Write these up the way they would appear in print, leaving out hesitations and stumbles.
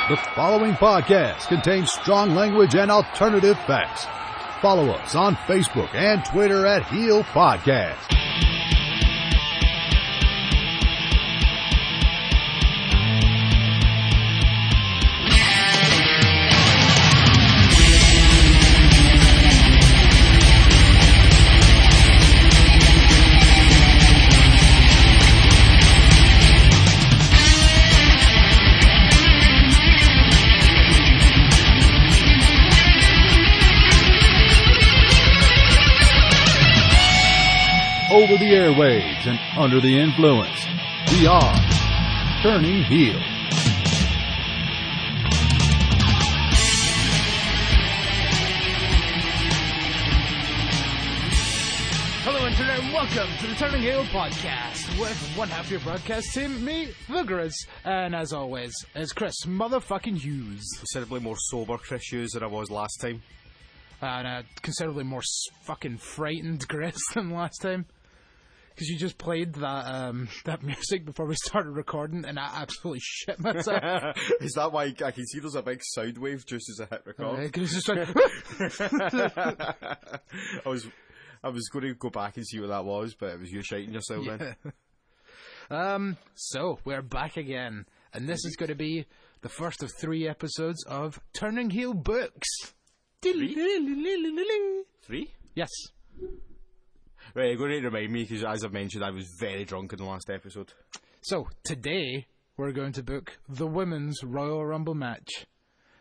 The following podcast contains strong language and alternative facts. Follow us on Facebook and Twitter at Heel Podcast. Over the airwaves and under the influence, we are Turning Heel. Hello, Internet, and welcome to the Turning Heel Podcast with one half of your broadcast team, me, the Grizz, and as always, is Chris motherfucking Hughes. Considerably more sober Chris Hughes than I was last time. And considerably more fucking frightened Grizz than last time. Because you just played that music before we started recording, and I absolutely shit myself. Is that why I can see there's a big sound wave just as I hit record? It's just like I was going to go back and see what that was, but it was you shouting yourself then. So we're back again, and this is going to be the first of 3 episodes of Turning Heel Books. 3? Yes. Right, you're going to remind me, because as I've mentioned, I was very drunk in the last episode. So, today, we're going to book the Women's Royal Rumble match.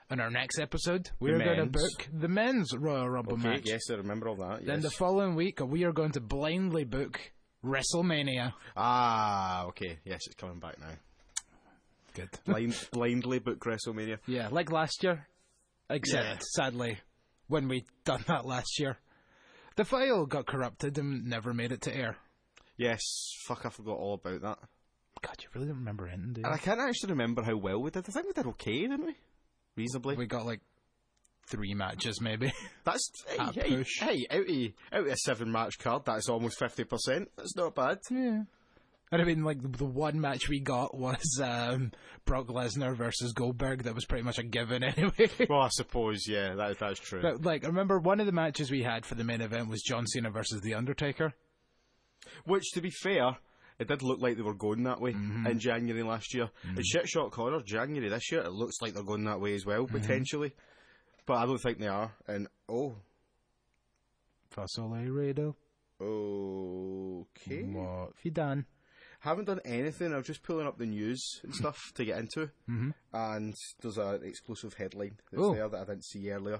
In our next episode, we're going to book the Men's Royal Rumble match. Yes, I remember all that, yes. Then the following week, we are going to blindly book WrestleMania. Ah, okay. Yes, it's coming back now. Good. Blindly book WrestleMania. Yeah, like last year. Except, sadly, when we done that last year, the file got corrupted and never made it to air. Yes, fuck, I forgot all about that. God, you really don't remember anything, do you? And I can't actually remember how well we did. I think we did okay, didn't we? Reasonably. We got like 3 matches, maybe. That's push. Hey, out of a 7-match card, that's almost 50%. That's not bad. Yeah. And I mean, like, the one match we got was Brock Lesnar versus Goldberg. That was pretty much a given anyway. Well, I suppose, yeah, that's true. But, like, I remember one of the matches we had for the main event was John Cena versus The Undertaker. Which, to be fair, it did look like they were going that way in January last year. In Shit Shot Corner, January this year, it looks like they're going that way as well, potentially. But I don't think they are. And, Fasole Radio. Okay. What have you done? Haven't done anything. I'm just pulling up the news and stuff to get into. And there's an exclusive headline that's there that I didn't see earlier.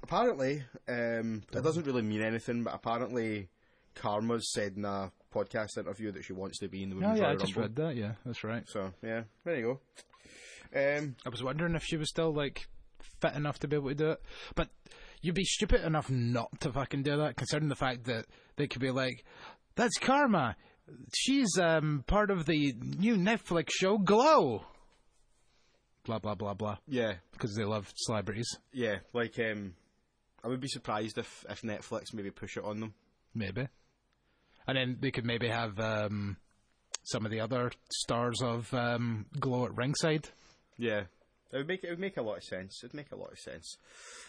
Apparently, it doesn't really mean anything, but apparently Karma's said in a podcast interview that she wants to be in the Women's Royal I just Rumble. read that, yeah, that's right. So, yeah, there you go. I was wondering if she was still, like, fit enough to be able to do it. But you'd be stupid enough not to fucking do that, considering the fact that they could be like, that's Karma. She's part of the new Netflix show Glow. Blah, blah, blah, blah. Yeah. Because they love celebrities. Yeah, like, I would be surprised if Netflix maybe push it on them. Maybe. And then they could maybe have some of the other stars of Glow at ringside. Yeah. It would make a lot of sense. It'd make a lot of sense.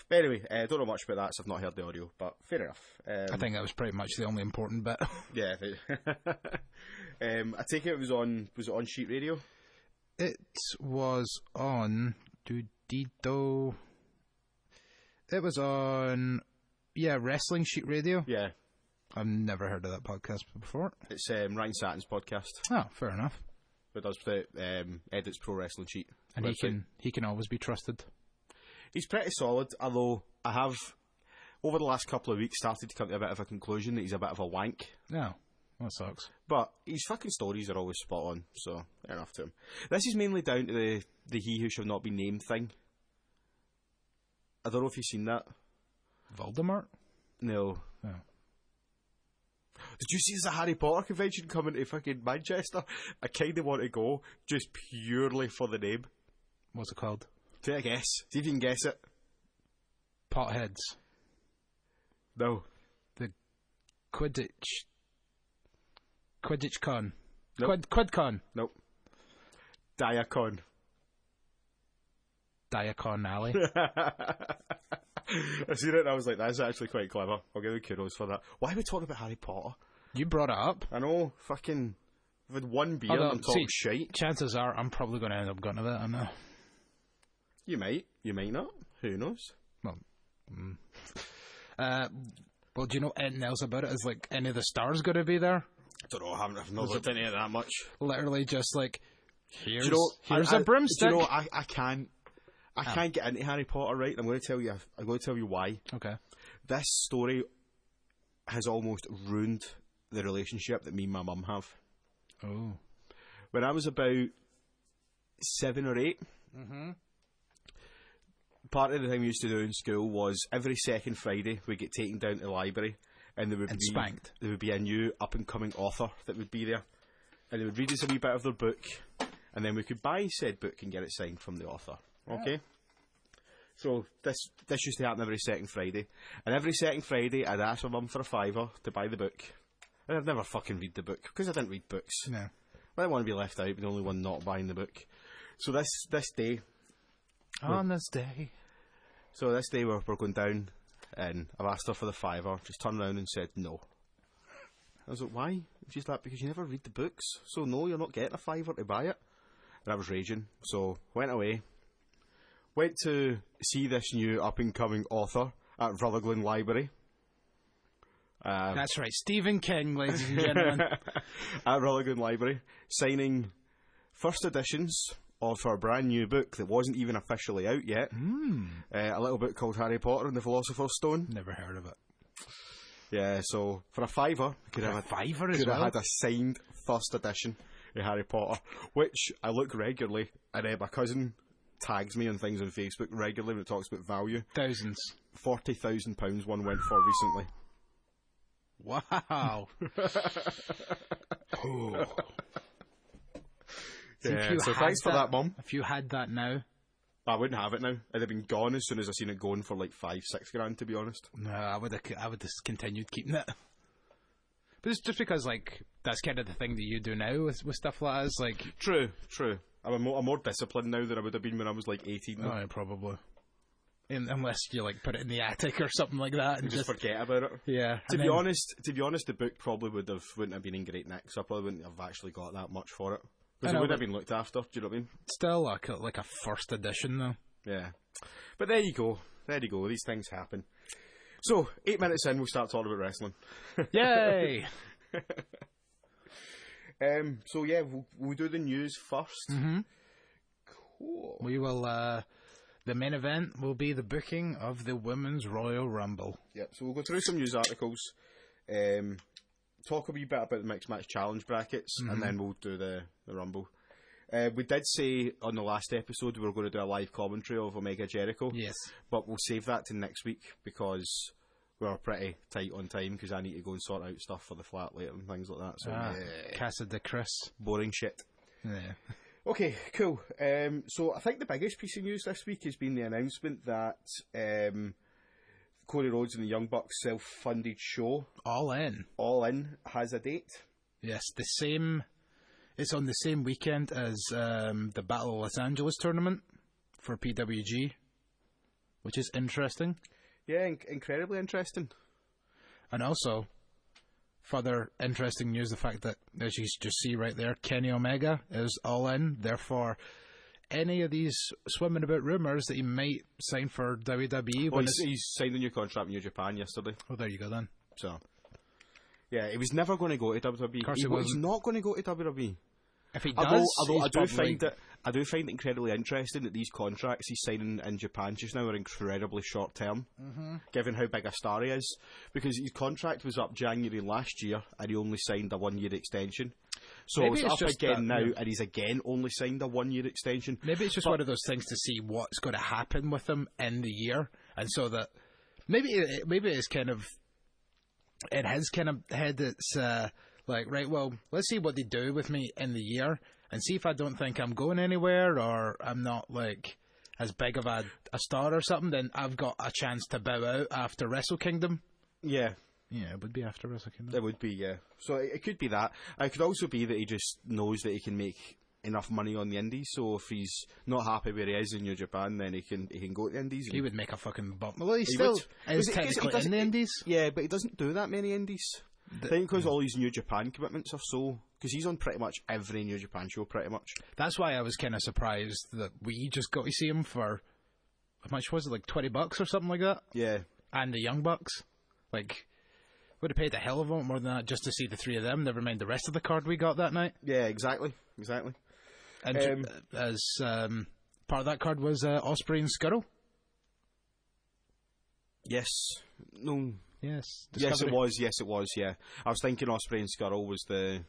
But anyway, I don't know much about that, so I've not heard the audio, but fair enough. I think that was pretty much the only important bit. Yeah. I take it was it on Sheet Radio? It was on Dudito. It was on Wrestling Sheet Radio. Yeah. I've never heard of that podcast before. It's Ryan Satin's podcast. Oh, fair enough. But does the edits Pro Wrestling Sheet. And he can always be trusted. He's pretty solid, although I have, over the last couple of weeks, started to come to a bit of a conclusion that he's a bit of a wank. No, that sucks. But his fucking stories are always spot on, so fair enough to him. This is mainly down to the He Who Shall Not Be Named thing. I don't know if you've seen that. Voldemort? No. Oh. Did you see there's a Harry Potter convention coming to fucking Manchester? I kind of want to go, just purely for the name. What's it called? Take a guess. See if you can guess it. Potheads. No. The Quidditch Con. Nope. QuidCon. Nope. Diacon. Diacon Alley. I seen it and I was like, that's actually quite clever. I'll give you kudos for that. Why are we talking about Harry Potter? You brought it up. I know, fucking... I've had one beer and I'm talking shite. Chances are I'm probably going to end up going to that, I know. You might not. Who knows? Well, well, do you know anything else about it? Is like any of the stars going to be there? I don't know, I've not looked into it that much. Literally just like, here's here's a broomstick. Do you know, I can't get into Harry Potter, right? I'm going to tell you why. Okay. This story has almost ruined the relationship that me and my mum have. Oh. When I was about 7 or 8, part of the thing we used to do in school was every second Friday we'd get taken down to the library and there would be a new up and coming author that would be there, and they would read us a wee bit of their book, and then we could buy said book and get it signed from the author. Okay. So this used to happen every second Friday, and every second Friday I'd ask my mum for a £5 to buy the book. And I'd never fucking read the book, because I didn't read books. No. I didn't want to be left out, but the only one not buying the book. So this day... On this day... So this day we're going down, and I've asked her for the £5, she's turned around and said no. I was like, why? She's like, because you never read the books, so no, you're not getting a £5 to buy it. And I was raging, so went away, went to see this new up-and-coming author at Rutherglen Library. That's right, Stephen King, ladies and gentlemen. At Rutherglen Library, signing first editions of her brand new book that wasn't even officially out yet. A little book called Harry Potter and the Philosopher's Stone. Never heard of it. Yeah, so for a £5, could have had a signed first edition of Harry Potter, which I look regularly, and my cousin tags me on things on Facebook regularly when it talks about value. Thousands. £40,000 one went for recently. Wow. Yeah, so thanks for that, Mum. If you had that now... I wouldn't have it now. It'd have been gone as soon as I seen it going for like 5-6 grand, to be honest. No, I would have continued keeping it. But it's just because, like, that's kind of the thing that you do now with stuff like that. Like, True. I'm more disciplined now than I would have been when I was like 18. Oh, yeah, probably. Unless you like put it in the attic or something like that, and just forget about it. Yeah. To be honest, the book probably wouldn't have been in great nick, so I probably wouldn't have actually got that much for it, because it would have been looked after. Do you know what I mean? Still like a first edition though. Yeah, but there you go. These things happen. So 8 minutes in, we'll start talking about wrestling. Yay! So yeah, we'll do the news first. Mm-hmm. Cool. We will. The main event will be the booking of the Women's Royal Rumble. Yep, so we'll go through some news articles, talk a wee bit about the Mixed Match Challenge brackets, and then we'll do the Rumble. We did say on the last episode we were going to do a live commentary of Omega Jericho. Yes. But we'll save that to next week, because we're pretty tight on time, because I need to go and sort out stuff for the flat later and things like that. So Casa de Chris. Boring shit. Yeah. Okay, cool. So I think the biggest piece of news this week has been the announcement that Cody Rhodes and the Young Bucks self-funded show, All In, has a date. Yes, it's on the same weekend as the Battle of Los Angeles tournament for PWG, which is interesting. Yeah, incredibly interesting. And also, further interesting news, the fact that, as you just see right there, Kenny Omega is All In. Therefore, any of these swimming about rumours that he might sign for WWE... Well, he's signed a new contract with New Japan yesterday. Oh, there you go then. So, yeah, he was never going to go to WWE. Of course he's not going to go to WWE. If he does, although I do find it incredibly interesting that these contracts he's signing in Japan just now are incredibly short term, given how big a star he is. Because his contract was up January last year, and he only signed a 1 year extension. So maybe it's up again now, and he's again only signed a 1 year extension. Maybe it's just one of those things to see what's going to happen with him in the year, and so that maybe it's kind of in his kind of head. It's like, right, well, let's see what they do with me in the year, and see if I don't think I'm going anywhere, or I'm not like as big of a star or something, then I've got a chance to bow out after Wrestle Kingdom. Yeah. Yeah, it would be after Wrestle Kingdom. It would be, yeah. So it could be that. It could also be that he just knows that he can make enough money on the Indies. So if he's not happy where he is in New Japan, then he can go to the Indies. He would make a fucking bump. Well, he still is technically in the Indies. Yeah, but he doesn't do that many Indies. I think because all these New Japan commitments are so... Because he's on pretty much every New Japan show, pretty much. That's why I was kind of surprised that we just got to see him for... How much was it? Like $20 or something like that? Yeah. And the Young Bucks. Like, would have paid a hell of a lot more than that just to see the three of them, never mind the rest of the card we got that night. Yeah, exactly. And as part of that card was Ospreay and Scuttle. Yes. No... Yes. Discovery. Yes, it was, yeah. I was thinking Ospreay and Scuttle was the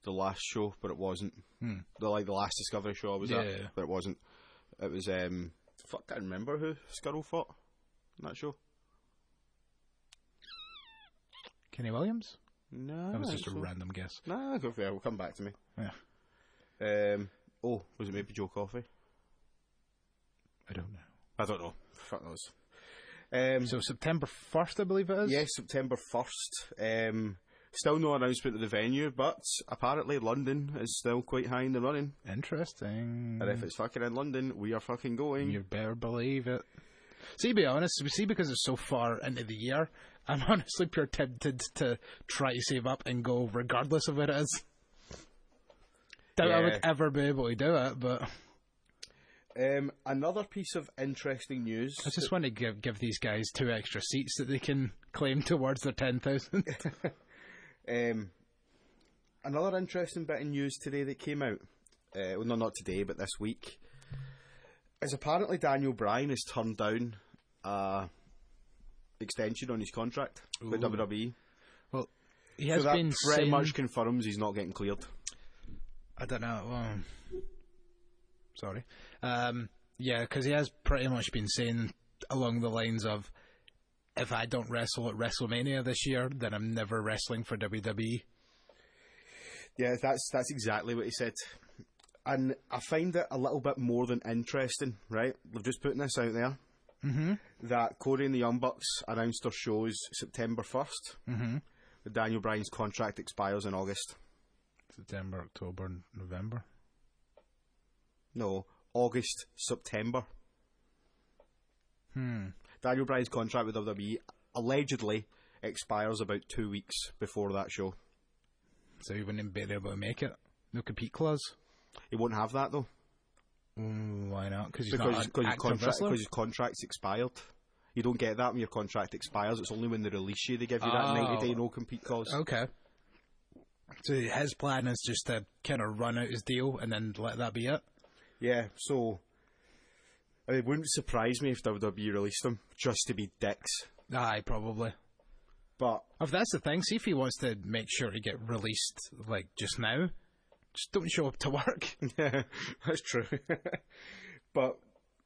last show, but it wasn't. The last Discovery show I was at, but it wasn't. It was, I can't remember who Scuttle fought in that show. Kenny Williams? No. That was just a random guess. Nah, go for it. Will come back to me. Yeah. Was it maybe Joe Coffey? I don't know. Fuck knows. So September 1st, I believe it is? Yes, September 1st. Still no announcement of the venue, but apparently London is still quite high in the running. Interesting. And if it's fucking in London, we are fucking going. You better believe it. See, to be honest, because it's so far into the year, I'm honestly pure tempted to try to save up and go regardless of where it is. Doubt I would ever be able to do it, but... Another piece of interesting news. I just want to give these guys 2 extra seats that they can claim towards their 10,000. Another interesting bit of news today that came out, well, no, not today, but this week, is apparently Daniel Bryan has turned down extension on his contract with WWE. Well, he has so been that pretty much confirms he's not getting cleared. I don't know. Sorry. Yeah, because he has pretty much been saying along the lines of, if I don't wrestle at WrestleMania this year, then I'm never wrestling for WWE. Yeah, that's exactly what he said. And I find it a little bit more than interesting, right? We're just putting this out there. Mm-hmm. That Cody and the Young Bucks announced their shows September 1st. Mm-hmm. Daniel Bryan's contract expires in August. September, October, November? No, August, September. Daniel Bryan's contract with WWE allegedly expires about 2 weeks before that show. So he wouldn't be able to make it? No compete clause? He won't have that though. Why not? Because his contract's expired. You don't get that when your contract expires. It's only when they release you they give you that 90-day no compete clause. Okay. So his plan is just to kind of run out his deal and then let that be it? Yeah, so it wouldn't surprise me if WWE released him just to be dicks. Aye, probably. But if that's the thing, see if he wants to make sure to get released like just now, just don't show up to work. Yeah, that's true. But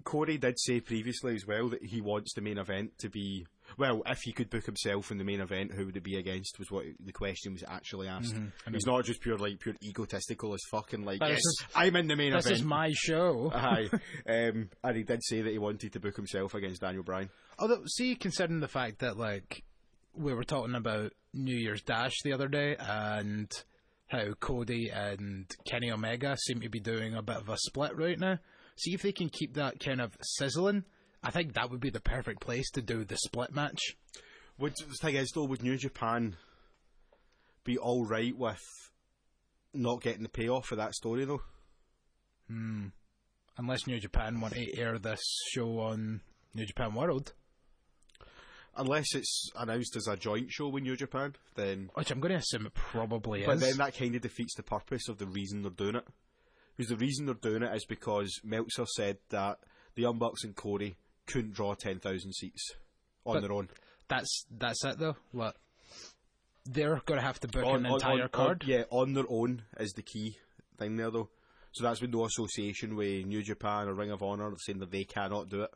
Corey did say previously as well that he wants the main event to be, well, if he could book himself in the main event, who would it be against, was what the question was actually asked. Mm-hmm. He's not just pure egotistical as fucking like, yes, I'm in the main event. This is my show. Aye. And he did say that he wanted to book himself against Daniel Bryan. Although, see, considering the fact that, like, we were talking about New Year's Dash the other day, and how Cody and Kenny Omega seem to be doing a bit of a split right now. See if they can keep that kind of sizzling. I think that would be the perfect place to do the split match. The thing is, though, would New Japan be all right with not getting the payoff for that story, though? Unless New Japan want to air this show on New Japan World. Unless it's announced as a joint show with New Japan, then... Which I'm going to assume it probably is. But then that kind of defeats the purpose of the reason they're doing it. Because the reason they're doing it is because Meltzer said that the Young Bucks and Cody couldn't draw 10,000 seats on their own. That's it, though. What? They're going to have to book an entire card? On their own is the key thing there, though. So that's with no association with New Japan or Ring of Honor saying that they cannot do it.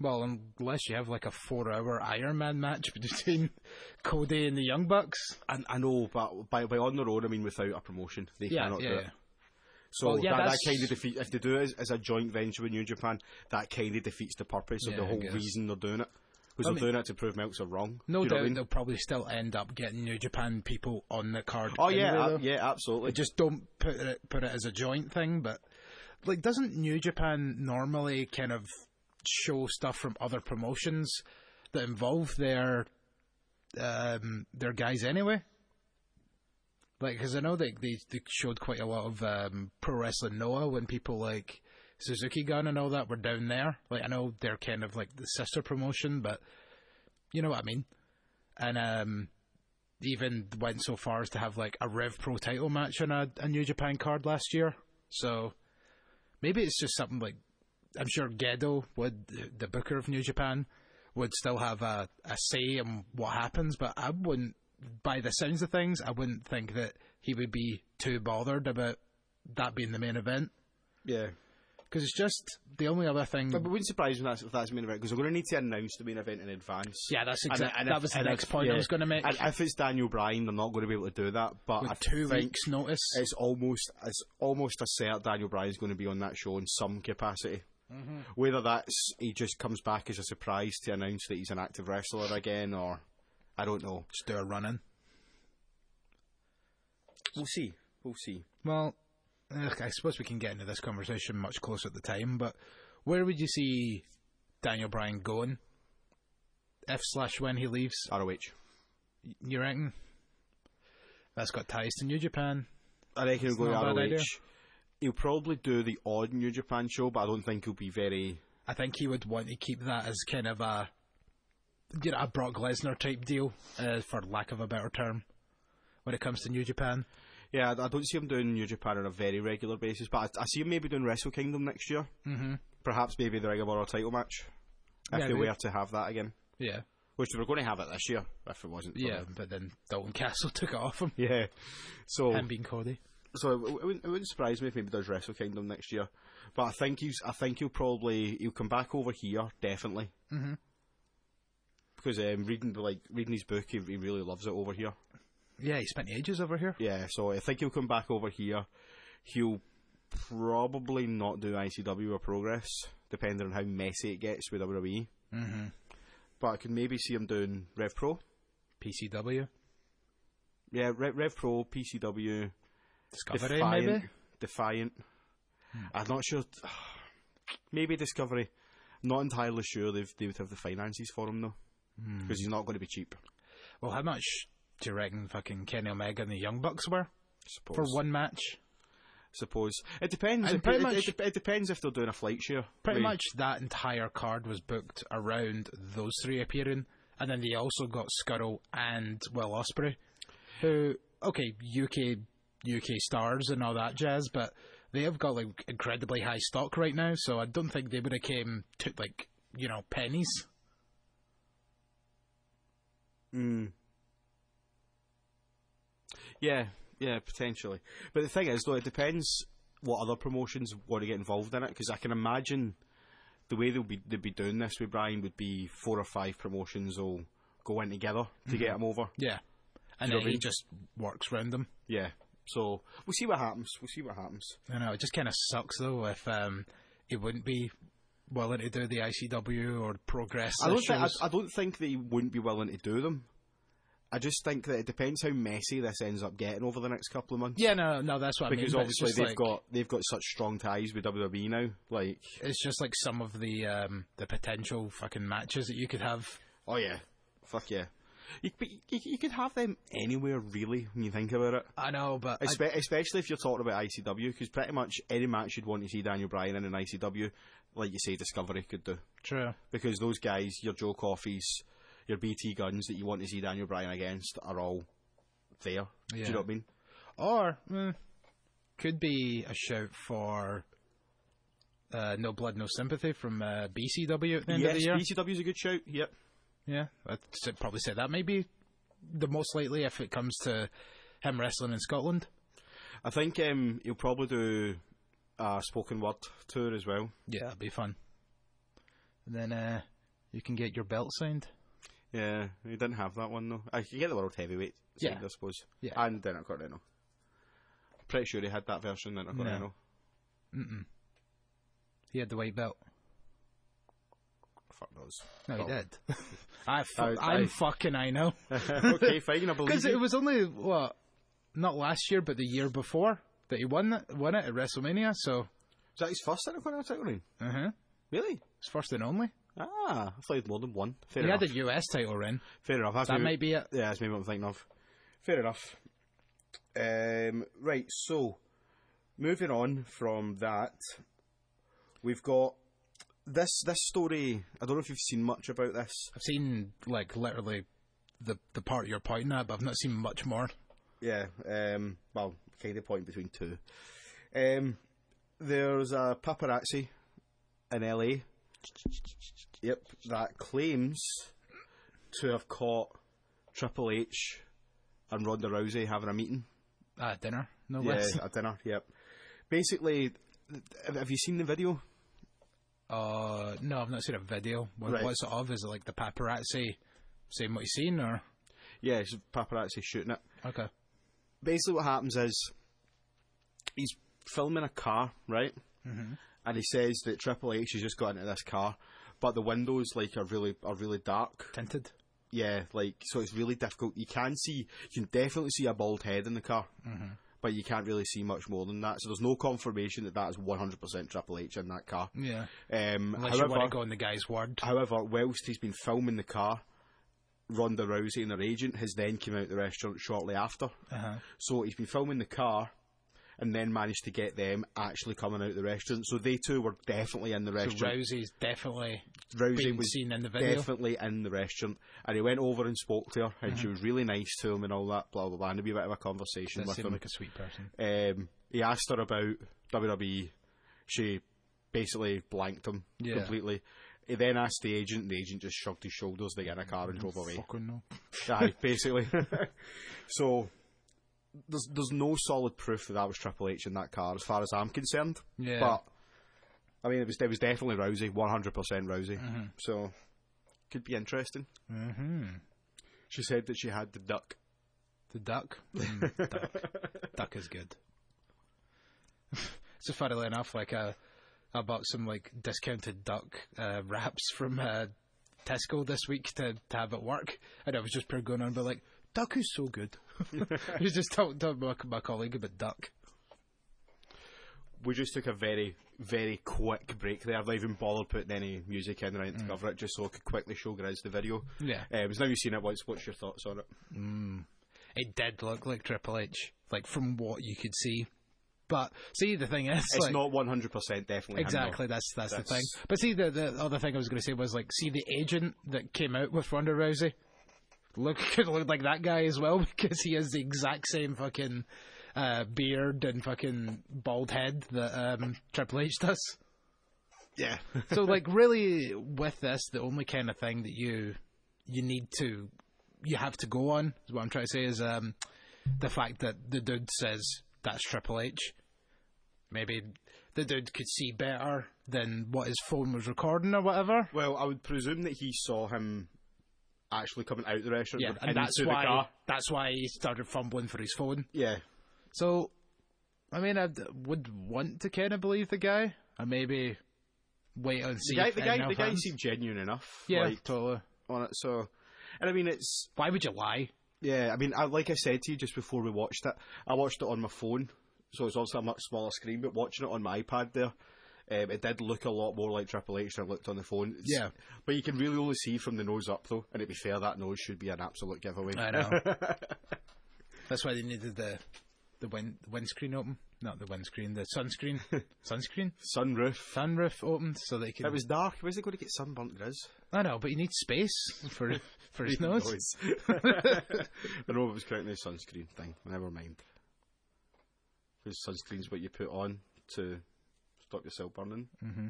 Well, unless you have like a 4-hour Iron Man match between Cody and the Young Bucks. I know, but by on their own, I mean without a promotion. They cannot do it. So that kind of defeats, if they do it as a joint venture with New Japan, that kind of defeats the purpose of the whole reason they're doing it. Because they're doing it to prove Meltzer wrong. No Do you know doubt what I mean? they'll probably still end up getting New Japan people on the card. Oh anyway, yeah, though. yeah, absolutely. They just don't put it as a joint thing, but like, doesn't New Japan normally kind of show stuff from other promotions that involve their guys anyway? Like, because I know they showed quite a lot of Pro Wrestling Noah when people like Suzuki Gun and all that were down there. Like, I know they're kind of like the sister promotion, but you know what I mean. And even went so far as to have like a Rev Pro title match on a New Japan card last year. So maybe it's just something like, I'm sure Gedo would, the booker of New Japan, would still have a say in what happens, but I wouldn't, by the sounds of things, I wouldn't think that he would be too bothered about that being the main event. Yeah. Because it's just the only other thing. But it wouldn't surprise me if that's the main event, because we're going to need to announce the main event in advance. Yeah, that's exactly. That was the next point I was going to make. And if it's Daniel Bryan, they're not going to be able to do that. But With I 2 think weeks' notice, it's almost a cert Daniel Bryan's going to be on that show in some capacity. Mm-hmm. Whether that's he just comes back as a surprise to announce that he's an active wrestler again, or I don't know. Just do a run-in. We'll see. We'll see. Well, I suppose we can get into this conversation much closer at the time, but where would you see Daniel Bryan going if/when he leaves? ROH. You reckon? That's got ties to New Japan. I reckon he'll go to not a bad ROH. idea. He'll probably do the odd New Japan show, but I don't think he'll be very... I think he would want to keep that as kind of a Brock Lesnar type deal, for lack of a better term, when it comes to New Japan. Yeah, I don't see him doing New Japan on a very regular basis, but I see him maybe doing Wrestle Kingdom next year. Mm-hmm. Perhaps maybe the Ring of Honor title match, if they were to have that again. Yeah. Which they were going to have it this year, if it wasn't. Yeah, but then Dalton Castle took it off him. Yeah. So Him being Cody. So it wouldn't surprise me if maybe he does Wrestle Kingdom next year. But I think he'll come back over here, definitely. Mm-hmm. Because reading his book, he really loves it over here. Yeah, he spent ages over here. Yeah, so I think he'll come back over here. He'll probably not do ICW or Progress, depending on how messy it gets with WWE. Mm-hmm. But I could maybe see him doing Rev Pro. PCW. Yeah, Rev Pro, PCW... Discovery, maybe? Defiant. I'm not sure. Maybe Discovery. I'm not entirely sure they would have the finances for him, though. Because he's not going to be cheap. Well, how much do you reckon fucking Kenny Omega and the Young Bucks were? Suppose. For one match? Suppose. It depends. It depends if they're doing a flight share. Pretty much that entire card was booked around those three appearing. And then they also got Scuttle and Will Ospreay. Who, okay, UK stars and all that jazz, but they have got like incredibly high stock right now, so I don't think they would have came to like, pennies. Yeah, potentially. But the thing is, though, it depends what other promotions want to get involved in it, because I can imagine the way they'd be doing this with Brian would be 4 or 5 promotions will go in together to get him over. Yeah, and then he just works round them. Yeah. So we'll see what happens. I know, it just kind of sucks though if he wouldn't be willing to do the ICW or Progress. I don't think that he wouldn't be willing to do them. I just think that it depends how messy this ends up getting over the next couple of months. Yeah, no, that's what because I mean. Because obviously they've got such strong ties with WWE now. Like, it's just like some of the potential fucking matches that you could have. Oh yeah, fuck yeah. You could have them anywhere, really, when you think about it. I know, but... Especially if you're talking about ICW, because pretty much any match you'd want to see Daniel Bryan in an ICW, like you say, Discovery could do. True. Because those guys, your Joe Coffeys, your BT Guns that you want to see Daniel Bryan against are all there. Yeah. Do you know what I mean? Or, could be a shout for No Blood, No Sympathy from BCW at the end of the year. Yes, BCW's a good shout, yep. Yeah, I'd probably say that may be the most likely if it comes to him wrestling in Scotland. I think he'll probably do a spoken word tour as well. Yeah, that'd be fun. And then you can get your belt signed. Yeah, he didn't have that one though. I could get the World Heavyweight signed, I suppose. Yeah. And then Cornino. Pretty sure he had that version then Cornino. He had the white belt. fuck knows. No, he Well, did. I know. Okay, fine, I believe Because you. it was only, not last year, but the year before that he won it at WrestleMania, so... Is that his first Intercontinental title reign? Uh-huh. Really? It's first and only. Ah, I thought he had more than one. Fair He enough. had a US title reign. Fair enough. That might be it. Yeah, that's maybe what I'm thinking of. Fair enough. Right, so, moving on from that, we've got this story. I don't know if you've seen much about this. I've seen, literally the part you're pointing at, but I've not seen much more. Yeah, well, kind of point between two. There's a paparazzi in LA, yep, that claims to have caught Triple H and Ronda Rousey having a meeting. At dinner, no less. Yeah, at dinner, yep. Basically, have you seen the video? No, I've not seen a video. Right. What's it of? Is it like the paparazzi saying what he's seen, or...? Yeah, it's paparazzi shooting it. Okay. Basically what happens is, he's filming a car, right? Mm-hmm. And he says that Triple H has just got into this car, but the windows are really dark. Tinted? Yeah, so it's really difficult. You can definitely see a bald head in the car, but you can't really see much more than that. So there's no confirmation that is 100% Triple H in that car. Yeah. However, Unless you want to go on the guy's word. However, whilst he's been filming the car, Ronda Rousey and her agent has then come out the restaurant shortly after. Uh-huh. So he's been filming the car and then managed to get them actually coming out the restaurant. So they two were definitely in the restaurant. So Rousey's definitely Rousey was seen in the video. Definitely in the restaurant. And he went over and spoke to her, and she was really nice to him and all that, blah, blah, blah. And a wee bit of a conversation with him. Seemed like a sweet person. He asked her about WWE. She basically blanked him completely. He then asked the agent, and the agent just shrugged his shoulders. They got in a car and drove away. Fucking no. Aye, basically. So there's no solid proof that was Triple H in that car, as far as I'm concerned. Yeah. But I mean, it was definitely Rousey, 100% Rousey. Mm-hmm. So could be interesting. Mm-hmm. She said that she had the duck. The duck? Duck. Duck is good. So funnily enough, I bought some discounted duck wraps from Tesco this week to have at work, and I was just going on about duck is so good. I was just talking to my colleague about duck. We just took a very, very quick break there. I've not even bothered putting any music in or anything to cover it, just so I could quickly show Grizz the video. Yeah. Now you've seen it, what's your thoughts on it? It did look like Triple H, from what you could see. But see, the thing is, it's not 100% definitely. Exactly, that's the thing. But see, the other thing I was going to say was see the agent that came out with Ronda Rousey. Could look like that guy as well, because he has the exact same fucking beard and fucking bald head that Triple H does. Yeah. So really, with this, the only kind of thing that you have to go on, is what I'm trying to say, is the fact that the dude says that's Triple H. Maybe the dude could see better than what his phone was recording or whatever. Well, I would presume that he saw him actually coming out the restaurant. Yeah, and that's why he started fumbling for his phone. Yeah. So, I mean, I would want to kind of believe the guy, and maybe wait and see. The guy seemed genuine enough. Yeah, totally. On it, so, and I mean, it's... Why would you lie? Yeah, I mean, like I said to you just before we watched it, I watched it on my phone, so it's also a much smaller screen, but watching it on my iPad there, it did look a lot more like Triple H than it looked on the phone. Yeah. But you can really only see from the nose up, though, and to be fair, that nose should be an absolute giveaway. I know. That's why they needed the windscreen open. Not the windscreen, the sunscreen. Sunscreen? Sunroof opened so they could... It was dark. Where's it going to get sunburnt, Grizz? I know, but you need space for his nose. I know it was correctly a sunscreen thing. Never mind. Because sunscreen's what you put on to stop yourself burning. Mm-hmm.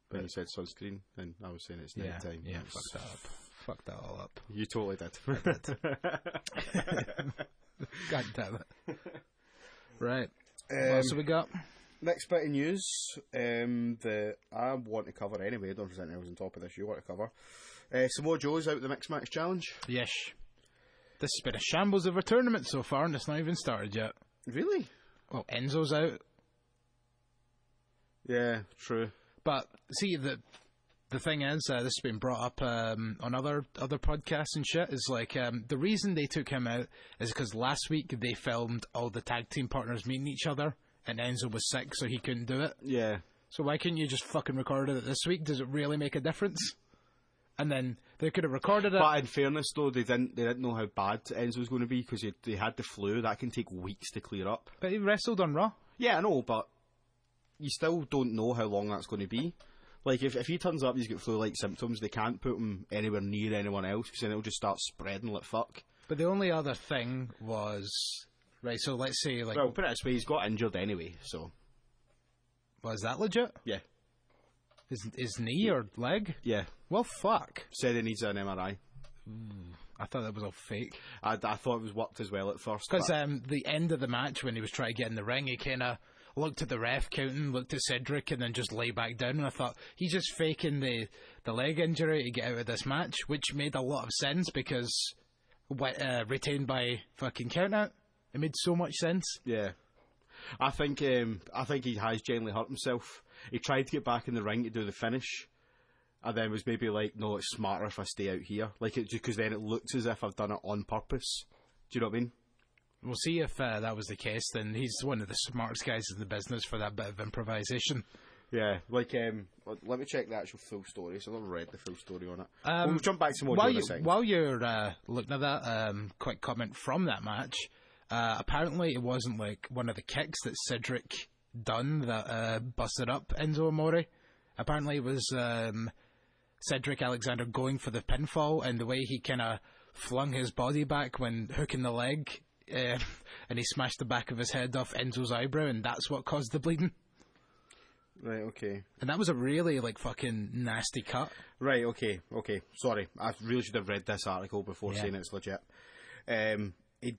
When you said sunscreen, and I was saying it's night time. Yeah, fucked that up. Fucked that all up. You totally did. I did. God damn it. Right. What else have we got? Next bit of news that I want to cover anyway. I don't know if there's anything else on top of this you want to cover. Samoa Joe's out of the Mixed Match Challenge. Yes. This has been a shambles of a tournament so far, and it's not even started yet. Really? Well, Enzo's out. Yeah, true. But, see, the the thing is, this has been brought up on other podcasts and shit, is like, the reason they took him out is because last week they filmed all the tag team partners meeting each other, and Enzo was sick, so he couldn't do it. Yeah. So why couldn't you just fucking record it this week? Does it really make a difference? And then they could have recorded it. But in fairness, though, they didn't know how bad Enzo was going to be, because they had the flu. That can take weeks to clear up. But he wrestled on Raw. Yeah, I know, but you still don't know how long that's going to be. Like, if he turns up, he's got flu-like symptoms, they can't put him anywhere near anyone else, because then it'll just start spreading like fuck. But the only other thing was... Right, so let's say, like... Well, put it this way, he's got injured anyway, so... Was that legit? Yeah. His knee or leg? Yeah. Well, fuck. Said he needs an MRI. I thought that was all fake. I thought it was worked as well at first. Because the end of the match, when he was trying to get in the ring, he kind of looked at the ref counting, looked at Cedric, and then just lay back down. And I thought, he's just faking the leg injury to get out of this match, which made a lot of sense because retained by fucking countout. It made so much sense. Yeah. I think he has genuinely hurt himself. He tried to get back in the ring to do the finish, and then was maybe like, no, it's smarter if I stay out here. Like, because then it looks as if I've done it on purpose. Do you know what I mean? We'll see if that was the case. Then he's one of the smartest guys in the business for that bit of improvisation. Yeah, like, let me check the actual full story. So I've never read the full story on it. We'll jump back to more in a second. While you're looking at that, quick comment from that match. Apparently it wasn't like one of the kicks that Cedric done that busted up Enzo Amore. Apparently it was Cedric Alexander going for the pinfall, and the way he kind of flung his body back when hooking the leg, and he smashed the back of his head off Enzo's eyebrow, and that's what caused the bleeding. Right, okay. And that was a really, like, fucking nasty cut. Right, okay. Sorry, I really should have read this article before saying it's legit. He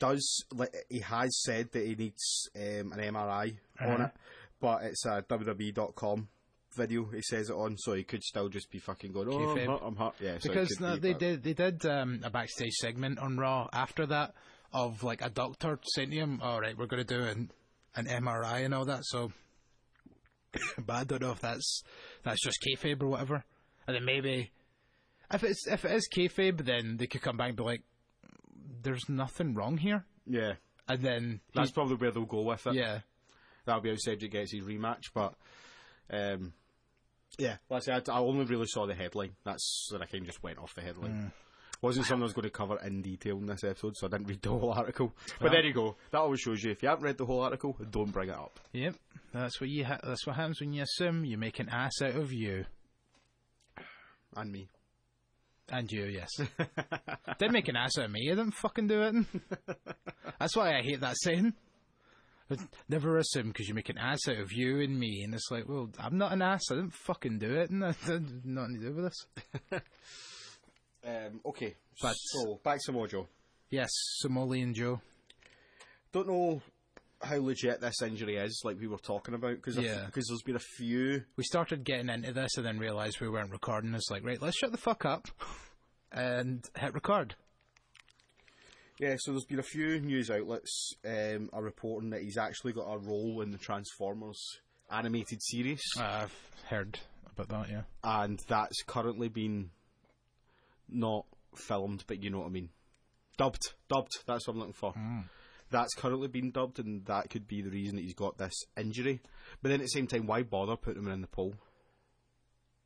has said that he needs an MRI on it, but it's a WWE.com video he says it on, so he could still just be fucking going, I'm hurt. Yeah, so because they did a backstage segment on Raw after that of like a doctor saying to him, alright, we're going to do an MRI and all that, so but I don't know if that's just kayfabe or whatever. And then maybe if it is kayfabe, then they could come back and be like, there's nothing wrong here. Yeah. And then that's probably where they'll go with it. Yeah. That'll be how Cedric gets his rematch, but yeah. Like I said, I only really saw the headline. That's when I kind of just went off the headline. Wasn't something I was going to cover in detail in this episode, so I didn't read the whole article. But there you go. That always shows you, if you haven't read the whole article, don't bring it up. Yep. That's what that's what happens when you assume you make an ass out of you. And me. And you, yes. Didn't make an ass out of me. I didn't fucking do it. That's why I hate that saying. Never assume, because you make an ass out of you and me. And it's like, well, I'm not an ass. I didn't fucking do it. And that had nothing to do with this. Okay. So, back to Mojo. Yes, Somalian Joe. Don't know how legit this injury is, like we were talking about, because there's been a few... We started getting into this and then realised we weren't recording. It's like, right, let's shut the fuck up and hit record. Yeah, so there's been a few news outlets are reporting that he's actually got a role in the Transformers animated series. I've heard about that, yeah. And that's currently been not filmed, but you know what I mean. Dubbed, that's what I'm looking for. That's currently been dubbed, and that could be the reason that he's got this injury. But then at the same time, why bother putting him in the poll?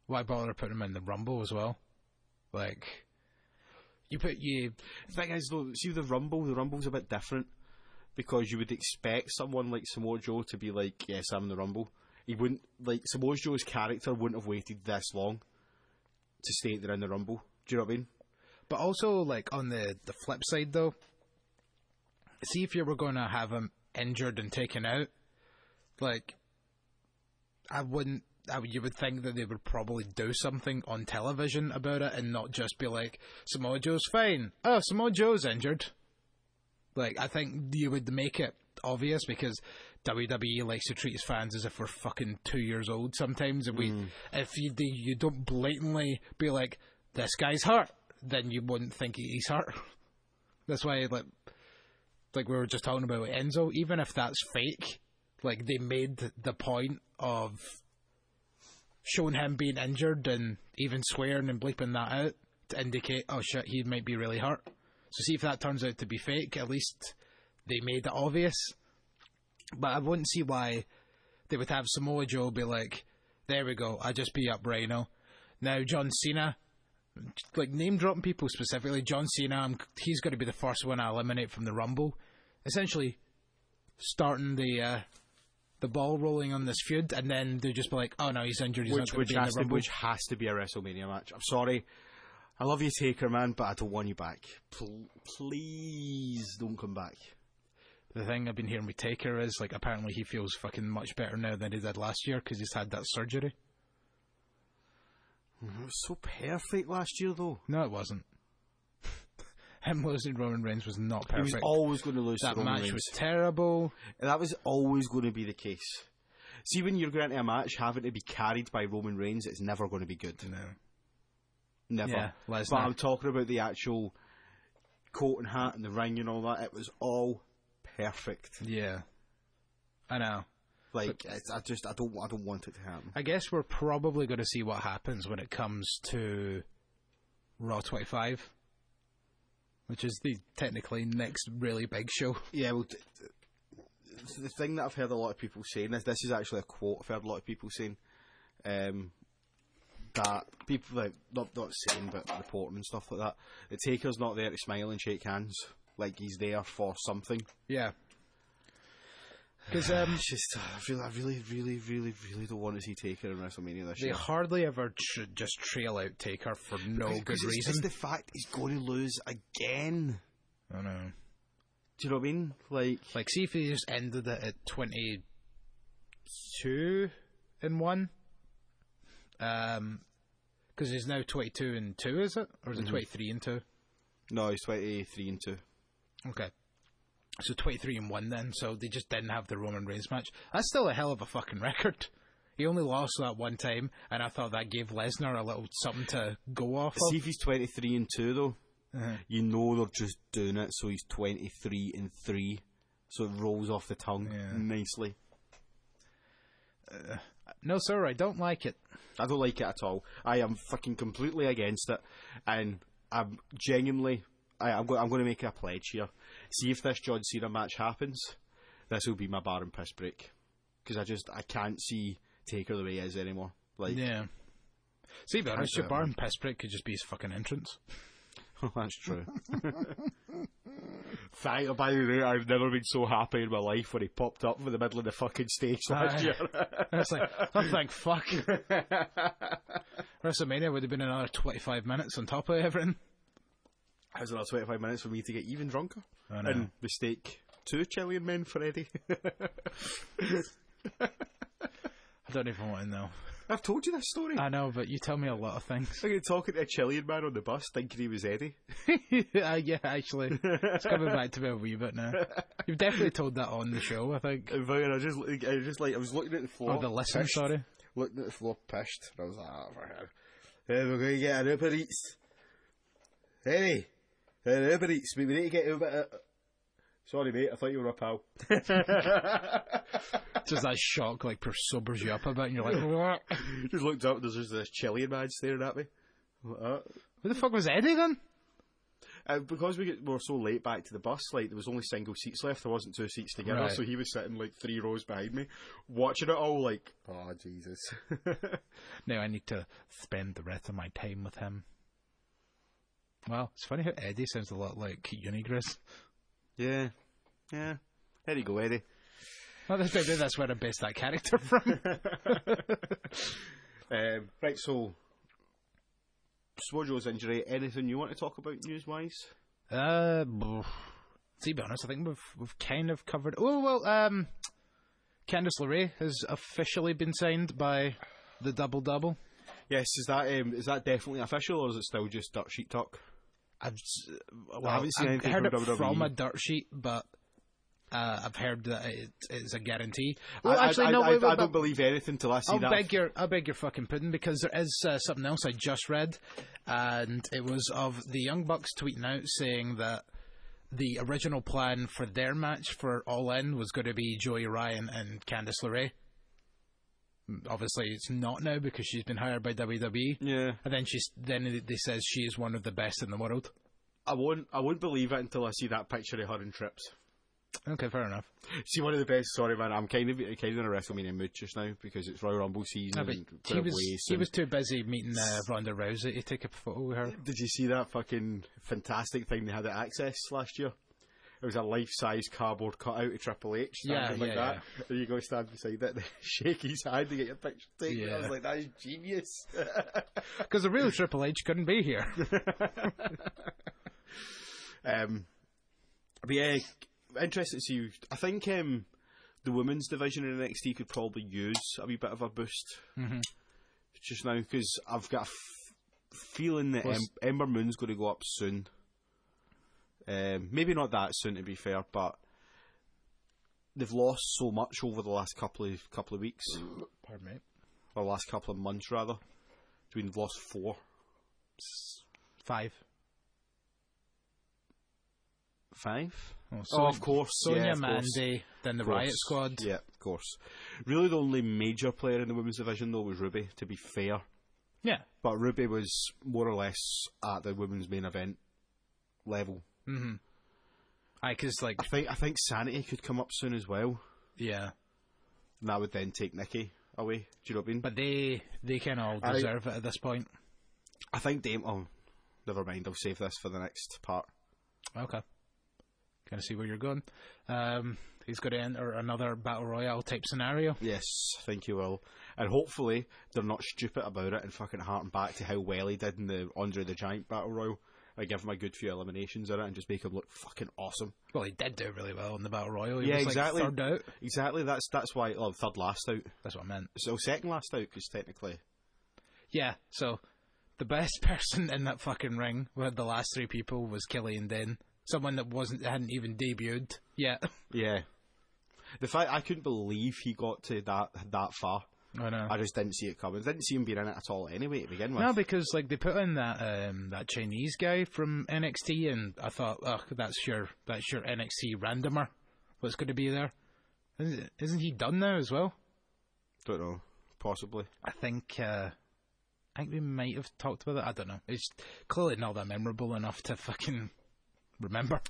Why bother putting him in the Rumble as well? Like, the thing is, though, see the Rumble's a bit different, because you would expect someone like Samoa Joe to be like, yes, I'm in the Rumble. He wouldn't, like, Samoa Joe's character wouldn't have waited this long to state they're in the Rumble. Do you know what I mean? But also, like, on the flip side, though, see if you were going to have him injured and taken out, like, you would think that they would probably do something on television about it and not just be like, Samoa Joe's fine. Oh, Samoa Joe's injured. Like, I think you would make it obvious, because WWE likes to treat his fans as if we're fucking 2 years old sometimes. And if you don't blatantly be like, this guy's hurt, then you wouldn't think he's hurt. That's why, like we were just talking about Enzo, even if that's fake, like, they made the point of shown him being injured and even swearing and bleeping that out to indicate, oh shit, he might be really hurt. So see if that turns out to be fake. At least they made it obvious. But I wouldn't see why they would have Samoa Joe be like, there we go, I just beat up Rhino. Now John Cena, like name dropping people specifically, John Cena, he's going to be the first one I eliminate from the Rumble. Essentially starting the ball rolling on this feud, and then they'll just be like, oh no, he's injured, he's not going to be in the Rumble. Which has to be a WrestleMania match. I'm sorry. I love you, Taker, man, but I don't want you back. Please don't come back. The thing I've been hearing with Taker is, like, apparently he feels fucking much better now than he did last year because he's had that surgery. It was so perfect last year, though. No, it wasn't. Him losing Roman Reigns was not perfect. He was always going to lose to That Roman match Reigns. was terrible. That was always going to be the case. See, when you're going into a match having to be carried by Roman Reigns, it's never going to be good. No. Never. Yeah, but I'm talking about the actual coat and hat and the ring and all that. It was all perfect. Yeah. I know. Like, I don't want it to happen. I guess we're probably going to see what happens when it comes to Raw 25, which is the technically next really big show. Yeah, well, the thing that I've heard a lot of people saying, this is actually a quote I've heard a lot of people saying, that people, like, not saying, but reporting and stuff like that, the Taker's not there to smile and shake hands. Like, he's there for something. Yeah. Because it's just, I really don't want to see Taker in WrestleMania this year. They hardly ever just trail out Taker for no good reason. It's the fact he's going to lose again. I know. Do you know what I mean? Like, see if he just ended it at 22-1. Because he's now 22-2, is it? Or is it 23-2? No, he's 23-2. Okay. So 23-1 then, so they just didn't have the Roman Reigns match. That's still a hell of a fucking record. He only lost that one time, and I thought that gave Lesnar a little something to go off of. See if he's 23-2 though, you know they're just doing it so he's 23-3, so it rolls off the tongue nicely. No sir, I don't like it. I don't like it at all. I am fucking completely against it, and I'm genuinely... I'm going to make a pledge here. See if this John Cena match happens, this will be my bar and piss break. Because I can't see Taker the way he is anymore. Like, yeah. See, but honest, your bar and piss break could just be his fucking entrance. Oh, that's true. By the way, I've never been so happy in my life when he popped up in the middle of the fucking stage last year. It's like, oh, thank fuck. WrestleMania would have been another 25 minutes on top of everything. How's another 25 minutes for me to get even drunker? I know. And mistake 2 Chilean men for Eddie. I don't even want to know. I've told you this story. I know, but you tell me a lot of things. I'm talking to a Chilean man on the bus thinking he was Eddie. Yeah, actually. It's coming back to me a wee bit now. You've definitely told that on the show, I think. I was looking at the floor. Oh, the listen, pissed, sorry. Looking at the floor, pissed. And I was like, we're going to get an Uber Eats. Eddie. Uber Eats, we need to get Uber. Sorry, mate, I thought you were a pal. Just that shock, like, sobers you up a bit, and you're like, what? Just looked up, there's just this Chilean man staring at me. Like, who the fuck was Eddie then? Because we were so late back to the bus, like, there was only single seats left, there wasn't 2 seats together, right. So he was sitting, like, 3 rows behind me, watching it all, like, oh, Jesus. Now I need to spend the rest of my time with him. Well, it's funny how Eddie sounds a lot like Unigris. Yeah. There you go, Eddie. Well, maybe that's where I based that character from. Right, so Swojo's injury. Anything you want to talk about news-wise? To be honest, I think we've kind of covered. Oh well, Candice LeRae has officially been signed by the Double Double. Yes, is that definitely official, or is it still just dirt sheet talk? I haven't seen anything heard from WWE. From a dirt sheet, but I've heard that it's a guarantee. Well, I don't believe anything till I see that. I'll beg your fucking pudding, because there is something else I just read, and it was of the Young Bucks tweeting out saying that the original plan for their match for All In was going to be Joey Ryan and Candice LeRae. Obviously, it's not now because she's been hired by WWE. Yeah. And then they says she is one of the best in the world. I won't believe it until I see that picture of her in Trips. Okay, fair enough. See, one of the best. Sorry, man. I'm kind of in a WrestleMania mood just now because it's Royal Rumble season. No, he was too busy meeting Ronda Rousey to take a photo with her. Did you see that fucking fantastic thing they had at Access last year? It was a life-size cardboard cutout of Triple H standing that. Yeah. And you go stand beside it, and shake his hand to get your picture taken. Yeah. I was like, that is genius. Because the real Triple H couldn't be here. But yeah, interested to see. I think the women's division in NXT could probably use a wee bit of a boost just now because I've got a feeling that Ember Moon's going to go up soon. Maybe not that soon, to be fair, but they've lost so much over the last couple of weeks. Pardon me. Or last couple of months, rather. I mean, they've lost 4. 5. 5? Oh, of course. Sonya, of Mandy, course. then the Riot Squad. Yeah, of course. Really, the only major player in the women's division, though, was Ruby, to be fair. Yeah. But Ruby was more or less at the women's main event level. Mm-hmm. Because I think Sanity could come up soon as well. Yeah. And that would then take Nikki away. Do you know what I mean? But they kind of all deserve it at this point. I think Dame... Oh, never mind. I'll save this for the next part. Okay. Kind of see where you're going. He's going to enter another Battle Royale type scenario. Yes, I think he will. And hopefully they're not stupid about it and fucking harken back to how well he did in the Andre the Giant Battle Royal. I give him a good few eliminations in it and just make him look fucking awesome. Well, he did do really well in the Battle Royal. He was exactly. Third out. Exactly. That's why. Oh, third last out. That's what I meant. So second last out, because technically. Yeah. So the best person in that fucking ring with the last 3 people was Killian Dane, someone that hadn't even debuted yet. Yeah. The fact I couldn't believe he got to that far. I know. I just didn't see it coming. Didn't see him being in it at all anyway to begin with. No, because they put in that Chinese guy from NXT, and I thought, oh, that's your NXT randomer. What's going to be there? Isn't he done now as well? Don't know. Possibly. I think we might have talked about it. I don't know. It's clearly not that memorable enough to fucking remember.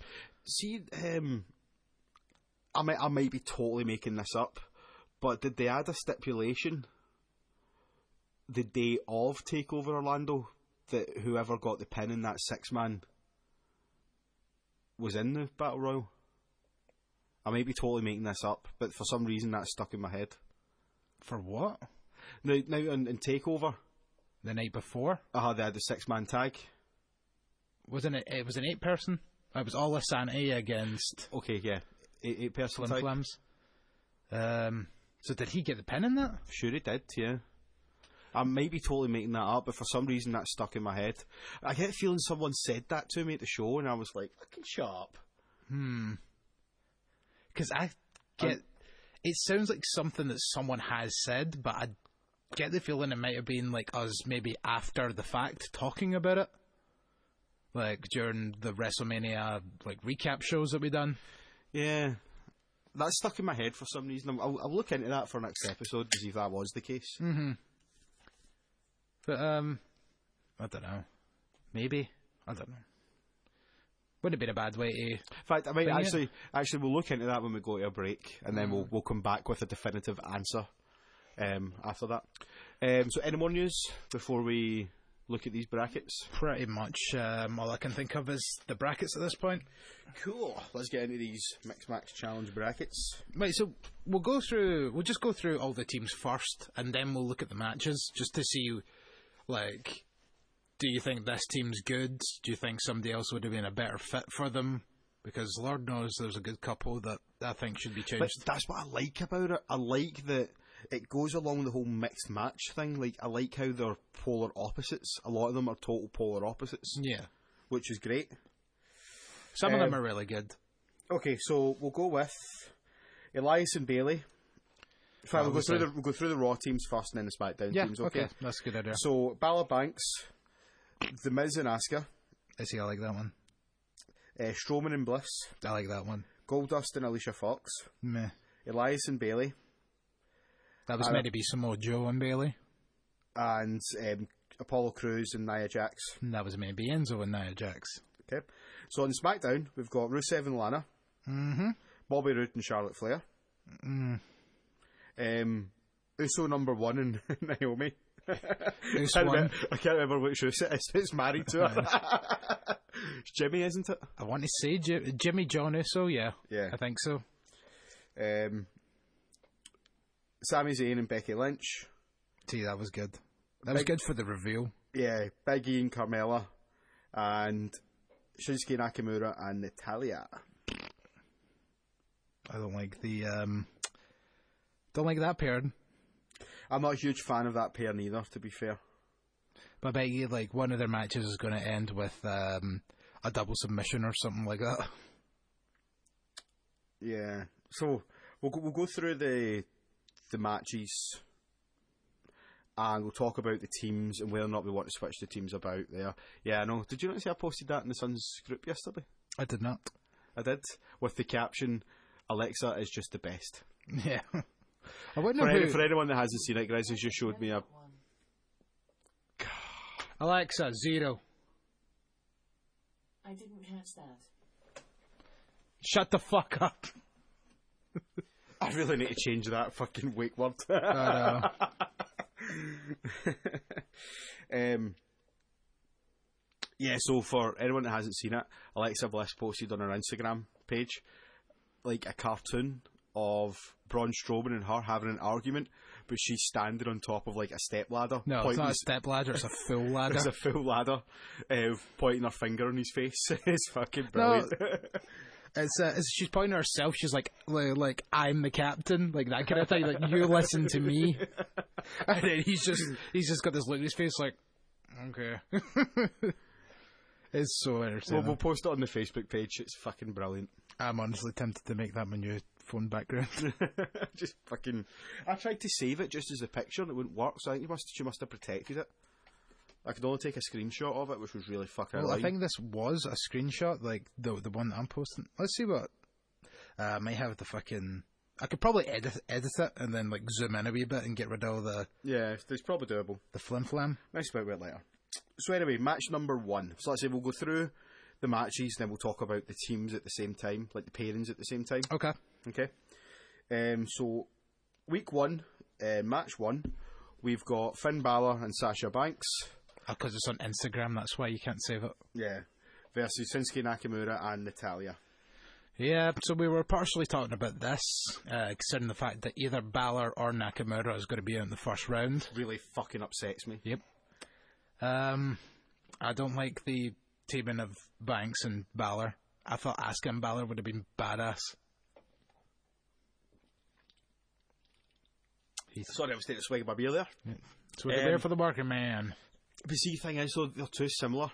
See, I might be totally making this up. But did they add a stipulation the day of TakeOver Orlando that whoever got the pin in that 6-man was in the Battle Royal? I might be totally making this up, but for some reason that's stuck in my head. For what? Now in TakeOver. The night before? They had the 6-man tag. Wasn't it? It was an 8-person? It was all Sanity against... Okay, yeah. 8-person tag. Flams. So did he get the pin in that? Sure he did, yeah. I might be totally making that up, but for some reason that's stuck in my head. I get a feeling someone said that to me at the show, and I was like, fucking shut up. Because I get... it sounds like something that someone has said, but I get the feeling it might have been like us maybe after the fact talking about it. Like during the WrestleMania recap shows that we done. Yeah. That's stuck in my head for some reason. I'll look into that for next episode to see if that was the case. Mm-hmm. But, I don't know. Maybe. I don't know. Wouldn't have been a bad way to... In fact, I might actually we'll look into that when we go to a break, and then we'll come back with a definitive answer after that. So any more news before we look at these brackets? Pretty much all I can think of is the brackets at this point. Cool. Let's get into these Mixed Match Challenge brackets. Right, so we'll just go through all the teams first, and then we'll look at the matches just to see, do you think this team's good? Do you think somebody else would have been a better fit for them? Because Lord knows there's a good couple that I think should be changed. But that's what I like about it. I like that it goes along the whole mixed match thing. I like how they're polar opposites. A lot of them are total polar opposites. Yeah. Which is great. Some of them are really good. Okay, so we'll go with Elias and Bayley. In fact, we'll go through the Raw teams first and then the SmackDown teams, okay? That's a good idea. So, Bella Banks, The Miz and Asuka. I see, I like that one. Strowman and Bliss. I like that one. Goldust and Alicia Fox. Meh. Elias and Bayley. That was meant to be Samoa Joe and Bailey. And Apollo Crews and Nia Jax. And that was meant to be Enzo and Nia Jax. Okay. So on SmackDown, we've got Rusev and Lana. Mm-hmm. Bobby Roode and Charlotte Flair. Uso number 1 and Naomi. I can't remember which Uso it is. It's married to her. It's Jimmy, isn't it? I want to say Jimmy John Uso, yeah. Yeah. I think so. Sami Zayn and Becky Lynch. See, that was good. That was good for the reveal. Yeah, Big E and Carmella. And Shinsuke Nakamura and Natalya. I don't like don't like that pair. I'm not a huge fan of that pair neither, to be fair. But I bet you, like, one of their matches is going to end with a double submission or something like that. Yeah. So we'll go through the matches, and we'll talk about the teams and whether or not we want to switch the teams about there. Yeah, I know. Did you not see I posted that in the Suns group yesterday? I did not. I did, with the caption, Alexa is just the best. Yeah. I wonder for anyone that hasn't seen it, guys, has just showed me a... Alexa, 0. I didn't catch that. Shut the fuck up. I really need to change that fucking wake word. I know. Yeah, so for anyone that hasn't seen it, Alexa Bliss posted on her Instagram page like a cartoon of Braun Strowman and her having an argument, but she's standing on top of like a step ladder. No, it's not a step ladder, it's a full ladder. It's a full ladder, pointing her finger on his face. It's fucking brilliant. No, it's she's pointing at herself, she's like I'm the captain, like that kind of thing, like you listen to me. And then he's just got this look in his face like, okay. It's so entertaining. We'll post it on the Facebook page. It's fucking brilliant. I'm honestly tempted to make that my new phone background. Just fucking... I tried to save it just as a picture and it wouldn't work, so I think she must have protected it. I could only take a screenshot of it, which was really fucking Well, I think this was a screenshot, like the one that I'm posting. Let's see what... I might have the fucking... I could probably edit it and then like zoom in a wee bit and get rid of all the... Yeah, it's probably doable. The flim-flam. Nice about it later. So anyway, match number 1. So let's say we'll go through the matches, then we'll talk about the teams at the same time, like the pairings at the same time. Okay. So week 1, match 1, we've got Finn Balor and Sasha Banks. Because it's on Instagram, that's why you can't save it. Yeah. Versus Shinsuke Nakamura and Natalya. Yeah, so we were partially talking about this, considering the fact that either Balor or Nakamura is going to be in the first round. Really fucking upsets me. Yep. I don't like the teaming of Banks and Balor. I thought Asuka and Balor would have been badass. Sorry, I was taking a swig of my beer there. Yeah. So we're there for the working man. But see, the thing is, though, they're too similar.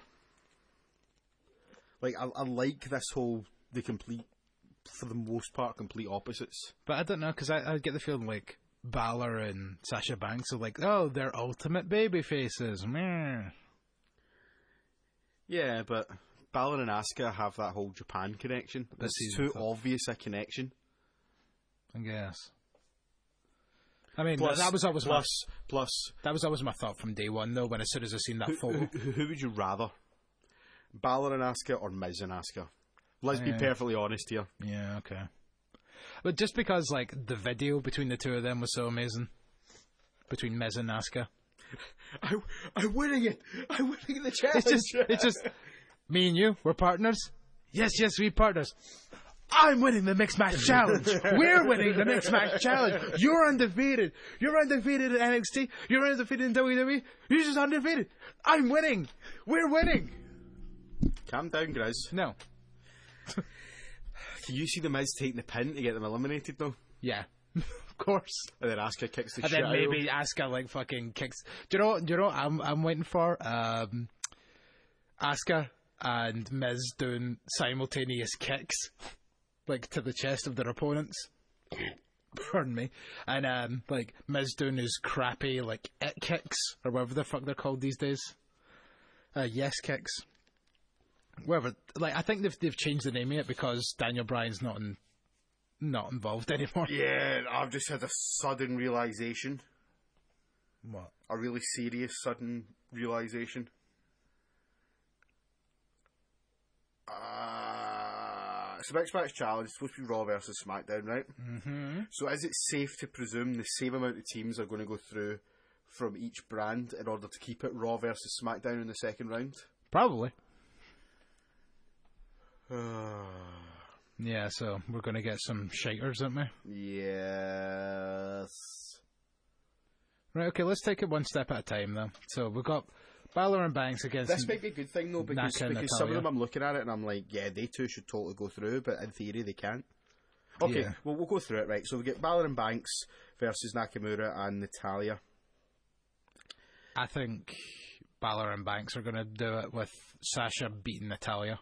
Like, I like this whole, for the most part, complete opposites. But I don't know, because I get the feeling like Balor and Sasha Banks are like, oh, they're ultimate baby faces. Meh. Yeah, but Balor and Asuka have that whole Japan connection. It's too obvious a connection. I guess. I mean, plus, that was always my thought from day one, though, as soon as I seen that photo. Who would you rather? Balor and Asuka or Miz and Asuka? Let's be perfectly honest here. Yeah, okay. But just because, like, the video between the two of them was so amazing. Between Miz and Asuka. I'm winning it! I'm winning the challenge! It's just, me and you, we're partners? Yes, we're partners. I'm winning the Mixed Match Challenge. We're winning the Mixed Match Challenge. You're undefeated. You're undefeated in NXT. You're undefeated in WWE. You're just undefeated. I'm winning. We're winning. Calm down, Grizz. No. Can you see the Miz taking the pin to get them eliminated, though? Yeah. Of course. And then Asuka kicks the shit and out. then maybe Asuka, like, fucking kicks... Do you know what I'm waiting for? Asuka and Miz doing simultaneous kicks. Like, to the chest of their opponents. Pardon me. And, like, Miz doing his crappy, like, it kicks, or whatever the fuck they're called these days. Yes kicks. Whatever. Like, I think they've changed the name of it because Daniel Bryan's not not involved anymore. Yeah, I've just had a sudden realisation. What? A really serious sudden realisation. It's a Mixed Match Challenge. It's supposed to be Raw versus SmackDown, right? Mm-hmm. So is it safe to presume the same amount of teams are going to go through from each brand in order to keep it Raw versus SmackDown in the second round? Probably. Yeah, so we're going to get some shakers, aren't we? Yes. Right, okay, let's take it one step at a time, though. So we've got Balor and Banks against... This might be a good thing, though, because some of Natalya. them I'm looking at it and I'm like, yeah, they two should totally go through, but in theory they can't. Okay, Yeah. well, we'll go through it, right? So we get Balor and Banks versus Nakamura and Natalya. I think Balor and Banks are going to do it with Sasha beating Natalya.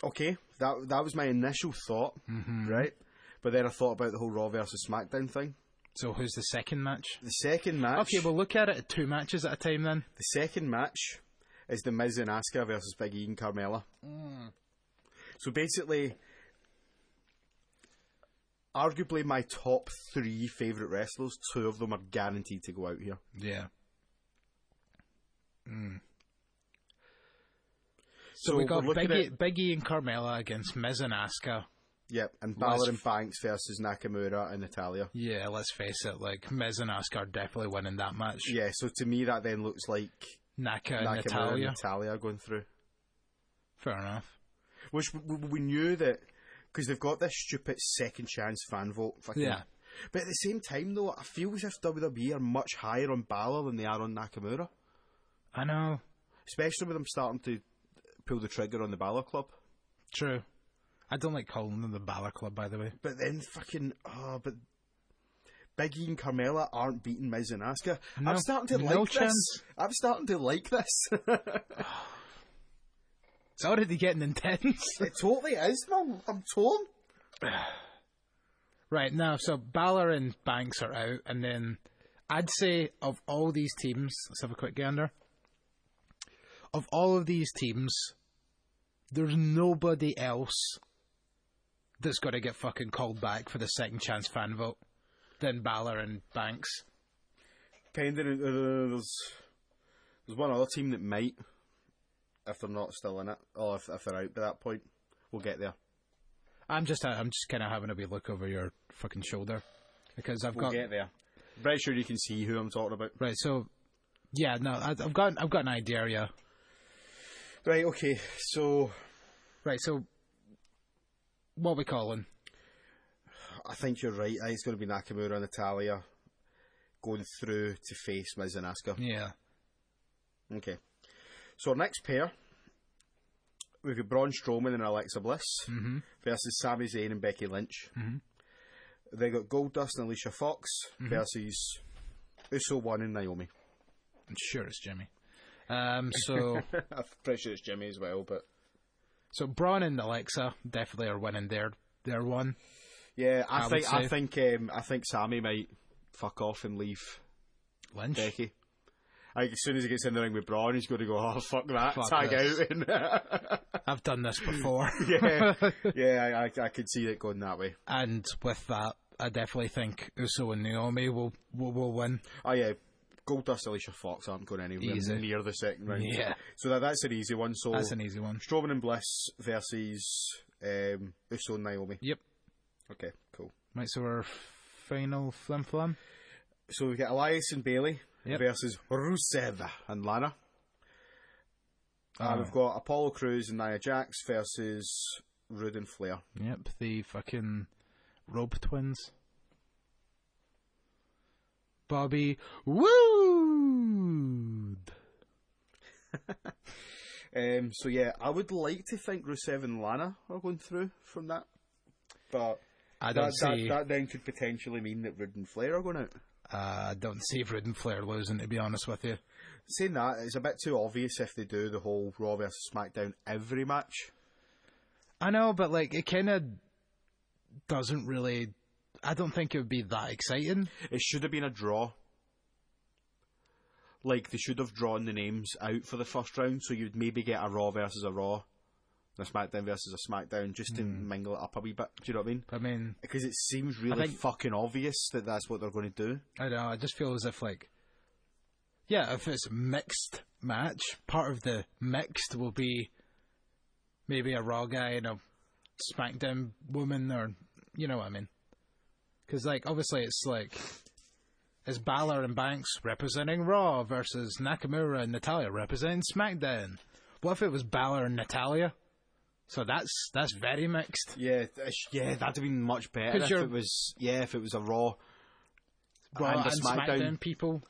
Okay, that was my initial thought, right? But then I thought about the whole Raw versus SmackDown thing. So who's the second match? The second match... Okay, we'll look at it at 2 matches at a time then. The second match is The Miz and Asuka versus Big E and Carmella. So basically, arguably my top 3 favourite wrestlers, 2 of them are guaranteed to go out here. Yeah. So we got Big E and Carmella against Miz and Asuka. Yep, and Balor and Banks versus Nakamura and Natalya. Yeah, let's face it, like, Miz and Asuka are definitely winning that match. Yeah, so to me that then looks like Nakamura and and Natalya going through. Fair enough. Which we knew that, because they've got this stupid second chance fan vote. Yeah. But at the same time though, I feel as if WWE are much higher on Balor than they are on Nakamura. I know. Especially with them starting to pull the trigger on the Balor Club. True. I don't like calling them the Balor Club, by the way. But then but Big E and Carmella aren't beating Miz and Asuka. No, I'm starting to no like chance. this. I'm starting to like this. It's already getting intense. It totally is, man. I'm torn. Right, now, so Balor and Banks are out, and then I'd say of all these teams, let's have a quick gander. Of all of these teams, there's nobody else that's got to get fucking called back for the second chance fan vote than Balor and Banks. Pending, there's one other team that might, if they're not still in it, or if they're out by that point. We'll get there. I'm just kind of having a wee look over your fucking shoulder because We'll get there. Very sure you can see who I'm talking about. Right. So, yeah, no, I've got an idea. Yeah. Right. Okay. So. Right. So, what are we calling? I think you're right. I think it's going to be Nakamura and Natalya going through to face Miz and Asuka. Yeah. Okay. So our next pair, we've got Braun Strowman and Alexa Bliss versus Sami Zayn and Becky Lynch. They got Goldust and Alicia Fox versus Uso 1 and Naomi. I'm sure it's Jimmy. So I'm pretty sure it's Jimmy as well, but so Braun and Alexa definitely are winning their one. Yeah, I think Sami might fuck off and leave Lynch. Becky. I think as soon as he gets in the ring with Braun, he's going to go, oh, fuck that, Fuck tag this. out. And I've done this before. yeah, I could see it going that way. And with that, I definitely think Uso and Naomi will win. Oh, yeah. Goldust, Alicia Fox aren't going anywhere Easy. near the second round. Yeah. So that's an easy one. So That's an easy one. Strowman and Bliss versus Uso and Naomi. Yep. Okay, cool. Right, so our final flim-flam. So we've got Elias and Bailey versus Rusev and Lana. We've got Apollo Crews and Nia Jax versus Rude and Flair. Yep, the fucking Robe Twins. Bobby Wood. So yeah, I would like to think Rusev and Lana are going through from that, but I don't see that then could potentially mean that Rude and Flair are going out. I don't see Rude and Flair losing, to be honest with you. Saying that, it's a bit too obvious if they do the whole Raw versus SmackDown every match. I know, but like it kind of doesn't really. I don't think it would be that exciting. It should have been a draw. Like, they should have drawn the names out for the first round, so you'd maybe get a Raw versus a Raw a SmackDown versus a SmackDown, just to mingle it up a wee bit. Do you know what I mean? I mean, because it seems really fucking obvious that that's what they're going to do. I don't know. I just feel as if like, yeah, if it's a mixed match, part of the mixed will be maybe a Raw guy and a SmackDown woman, or you know what I mean? Because like obviously it's like, it's Balor and Banks representing Raw versus Nakamura and Natalya representing SmackDown. What if it was Balor and Natalya? So that's very mixed. Yeah, that'd have been much better if it was a Raw and a SmackDown people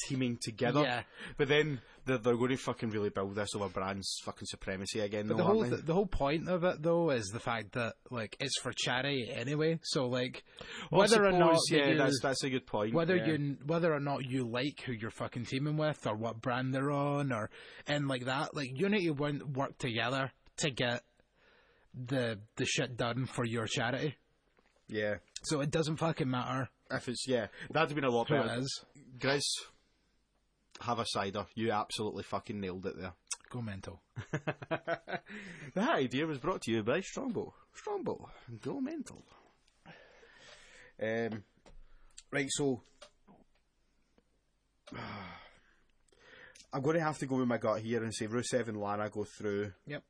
teaming together. Yeah. But then they're going to fucking really build this over brand's fucking supremacy again. But the whole point of it though is the fact that like it's for charity anyway. So like whether or not that's a good point. Whether or not you like who you're fucking teaming with or what brand they're on or and like that, like you need to work together to get the shit done for your charity. Yeah. So it doesn't fucking matter. If it's that'd have been a lot better. It is. Grizz, have a cider. You absolutely fucking nailed it there. Go mental. That idea was brought to you by Strongbow. Strongbow, go mental. Right, so I'm going to have to go with my gut here and say Rusev and Lana go through. Yep.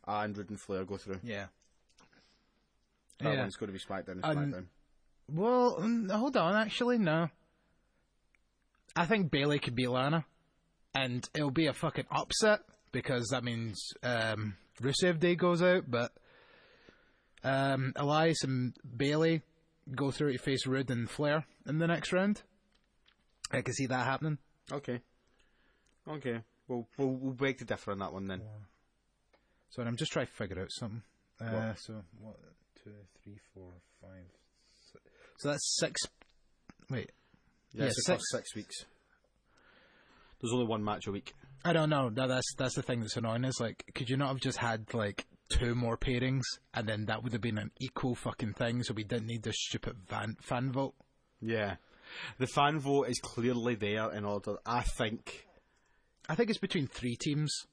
And Roode and Flair go through. Yeah. That one's going to be SmackDown and SmackDown. Well, hold on, actually, no. I think Bayley could beat Lana, and it'll be a fucking upset, because that means Rusev Day goes out, but Elias and Bayley go through to face Roode and Flair in the next round. I can see that happening. Okay. We'll beg to differ on that one then. Yeah. So I'm just trying to figure out something. So, 1, 2, 3, 4, 5, 6. So that's 6. Wait. Yeah, so 6 weeks. There's only one match a week. I don't know. That's the thing that's annoying is, like, could you not have just had, like, 2 more pairings, and then that would have been an equal fucking thing, so we didn't need this stupid fan vote? Yeah. The fan vote is clearly there in order, I think it's between 3 teams.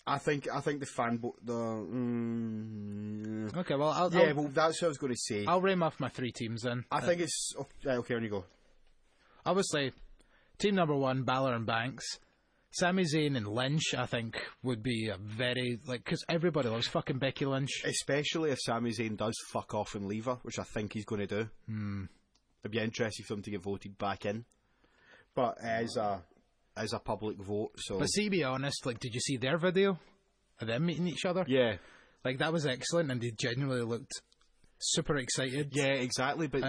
I think the fan vote. Okay, well, well, that's what I was going to say. I'll ram off my 3 teams then. I think it's okay. On you go. Obviously, team number 1, Balor and Banks. Sami Zayn and Lynch, I think, would be a very because everybody loves fucking Becky Lynch. Especially if Sami Zayn does fuck off and leave her, which I think he's going to do. It'd be interesting for him to get voted back in, but as a public vote. So, but see, be honest, like, did you see their video of them meeting each other? Yeah, like that was excellent, and they genuinely looked super excited. Yeah, exactly. But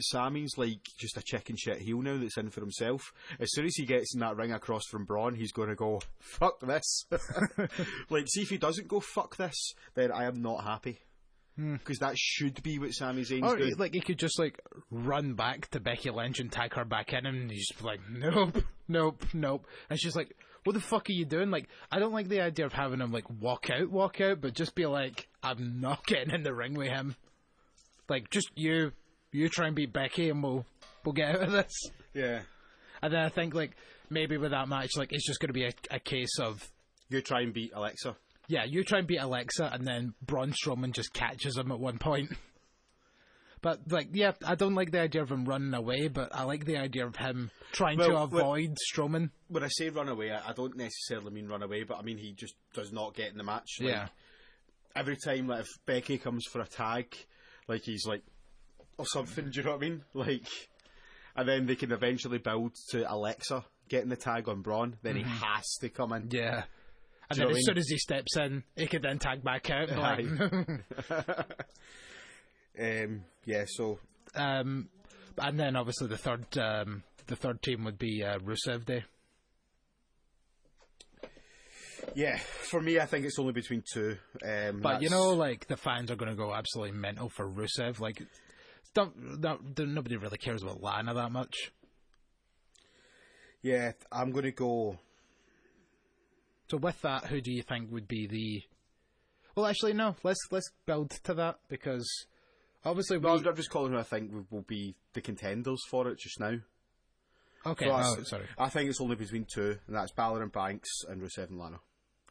Sammy's like just a chicken shit heel now that's in for himself. As soon as he gets in that ring across from Braun, he's going to go fuck this. Like, see if he doesn't go fuck this, then I am not happy. Because that should be what Sami Zayn's doing. Like, he could just, like, run back to Becky Lynch and tag her back in, and he's like, nope. And she's like, what the fuck are you doing? Like, I don't like the idea of having him, like, walk out, but just be like, I'm not getting in the ring with him. Like, just you try and beat Becky, and we'll get out of this. Yeah. And then I think, like, maybe with that match, like, it's just going to be a case of... You try and beat Alexa. Yeah, you try and beat Alexa, and then Braun Strowman just catches him at one point. But, like, yeah, I don't like the idea of him running away, but I like the idea of him trying to avoid Strowman. When I say run away, I don't necessarily mean run away, but I mean he just does not get in the match. Like, yeah. Every time, like, if Becky comes for a tag, like, he's like, or something, do you know what I mean? Like, and then they can eventually build to Alexa getting the tag on Braun, then he has to come in. Yeah. And then as soon as he steps in, he can then tag back out. Yeah, so... and then obviously the third team would be Rusev Day. Yeah, for me, I think it's only between 2. But you know, like, the fans are going to go absolutely mental for Rusev. Like, nobody really cares about Lana that much. Yeah, I'm going to go... So with that, who do you think would be the... Well, actually, no. Let's build to that, because obviously I'm just calling who I think will be the contenders for it just now. Okay, sorry. I think it's only between 2, and that's Balor and Banks and Rusev and Lana.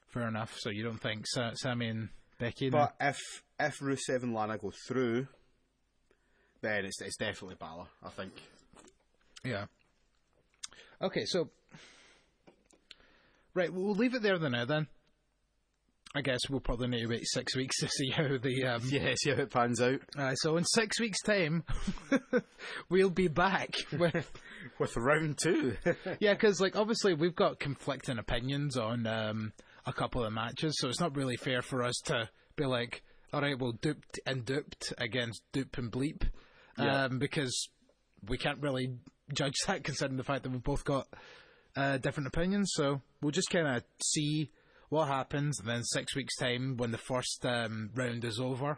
Fair enough. So you don't think Sami and Becky. But if Rusev and Lana go through, then it's definitely Balor, I think. Yeah. Okay, so right, we'll leave it there then. I guess we'll probably need to wait 6 weeks to see how the see how it pans out. So in 6 weeks' time, we'll be back with round 2. Yeah, because like obviously we've got conflicting opinions on a couple of matches, so it's not really fair for us to be like, all right, well, duped against dupe and bleep, because we can't really judge that considering the fact that we've both got different opinions. So we'll just kind of see what happens, and then 6 weeks' time, when the first round is over,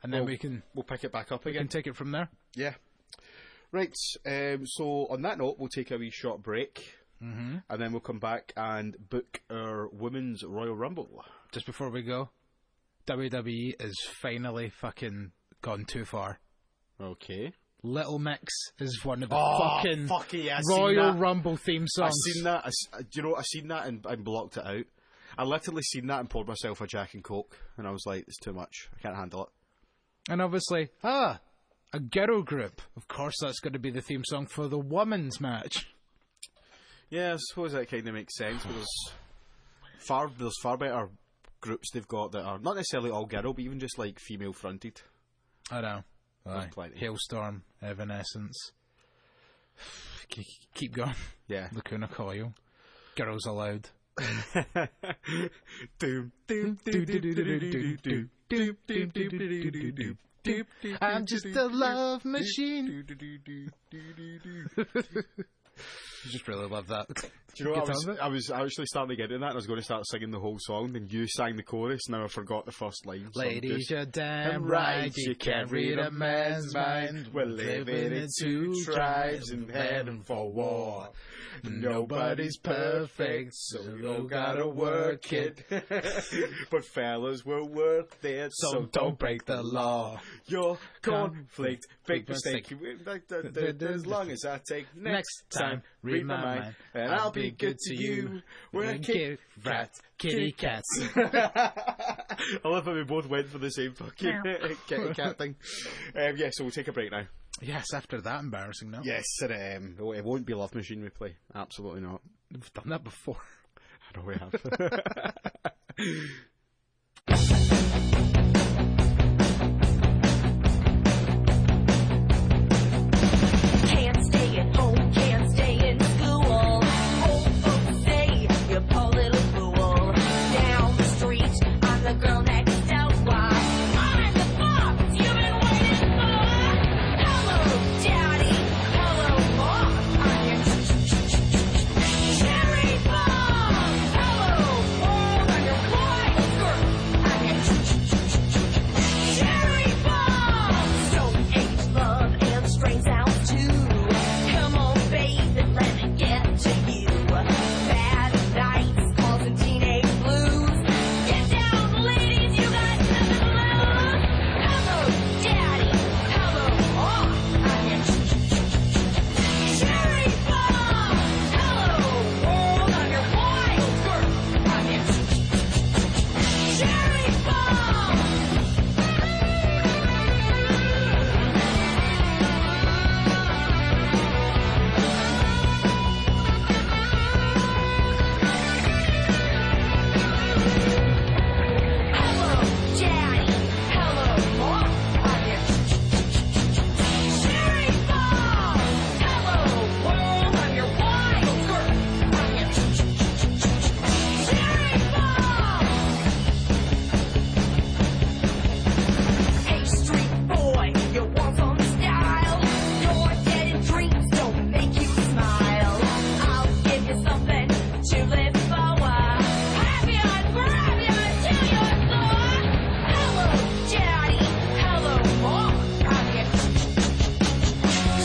and then we'll pick it back up again. We can take it from there. Yeah. Right. So on that note, we'll take a wee short break, and then we'll come back and book our Women's Royal Rumble. Just before we go, WWE is finally fucking gone too far. Okay. Little Mix is one of the fucking yeah, Royal Rumble theme songs. I've seen that. I seen that and blocked it out. I literally seen that and poured myself a Jack and Coke, and I was like, it's too much. I can't handle it. And obviously, a girl group. Of course, that's going to be the theme song for the women's match. Yeah, I suppose that kind of makes sense. There's far better groups they've got that are not necessarily all girl, but even just like female fronted. I know. Hailstorm, Evanescence. Keep going. Yeah. Lacuna Coil. Girls Aloud. I'm just a love machine. You just really love that. Do you know what? I was actually starting to get into that, and I was going to start singing the whole song, then you sang the chorus, and now I forgot the first line. So ladies, you're damn right, you can't read a man's mind. We're living in two tribes and heading for war. Nobody's perfect, so you gotta work it. But fellas, we're worth it, so don't break the law. Your conflict, big mistake. As long as I take next time, read my mind, and I'll be good to you. We're a kitty cats. I love how we both went for the same fucking kitty cat thing. Yeah, so we'll take a break now. Yes, after that embarrassing note. Yes, it won't be Love Machine we play. Absolutely not. We've done that before. I know we have. Can't stay at home, can't stay in school. Old folks say you're a little fool. Down the street, I'm the girl next door. I'm the boss you've been waiting for. Hello, Daddy. Hello, Mom. I'm your cherry bomb. Hello, world. I'm your wild girl. I'm your cherry bomb. So age, love, and strings out too. Come on, baby, let me get to you. Bad nights causing teenage blues. Get down, ladies, you got nothing to lose. Hello, Daddy. Hello, Mom. I'm your cherry bomb. Hello, world. I'm your wild girl. I'm your cherry bomb. Hello, Daddy. Hello, Mom. I'm your cherry bomb. Hello, world. I'm your wild girl. I'm your cherry bomb. Hey, street boy, you want some style? Your dead in dreams don't make you smile. I'll give you something to live for. Have you and grab you till you're sore. Hello, Daddy. Hello, Mom. I'm your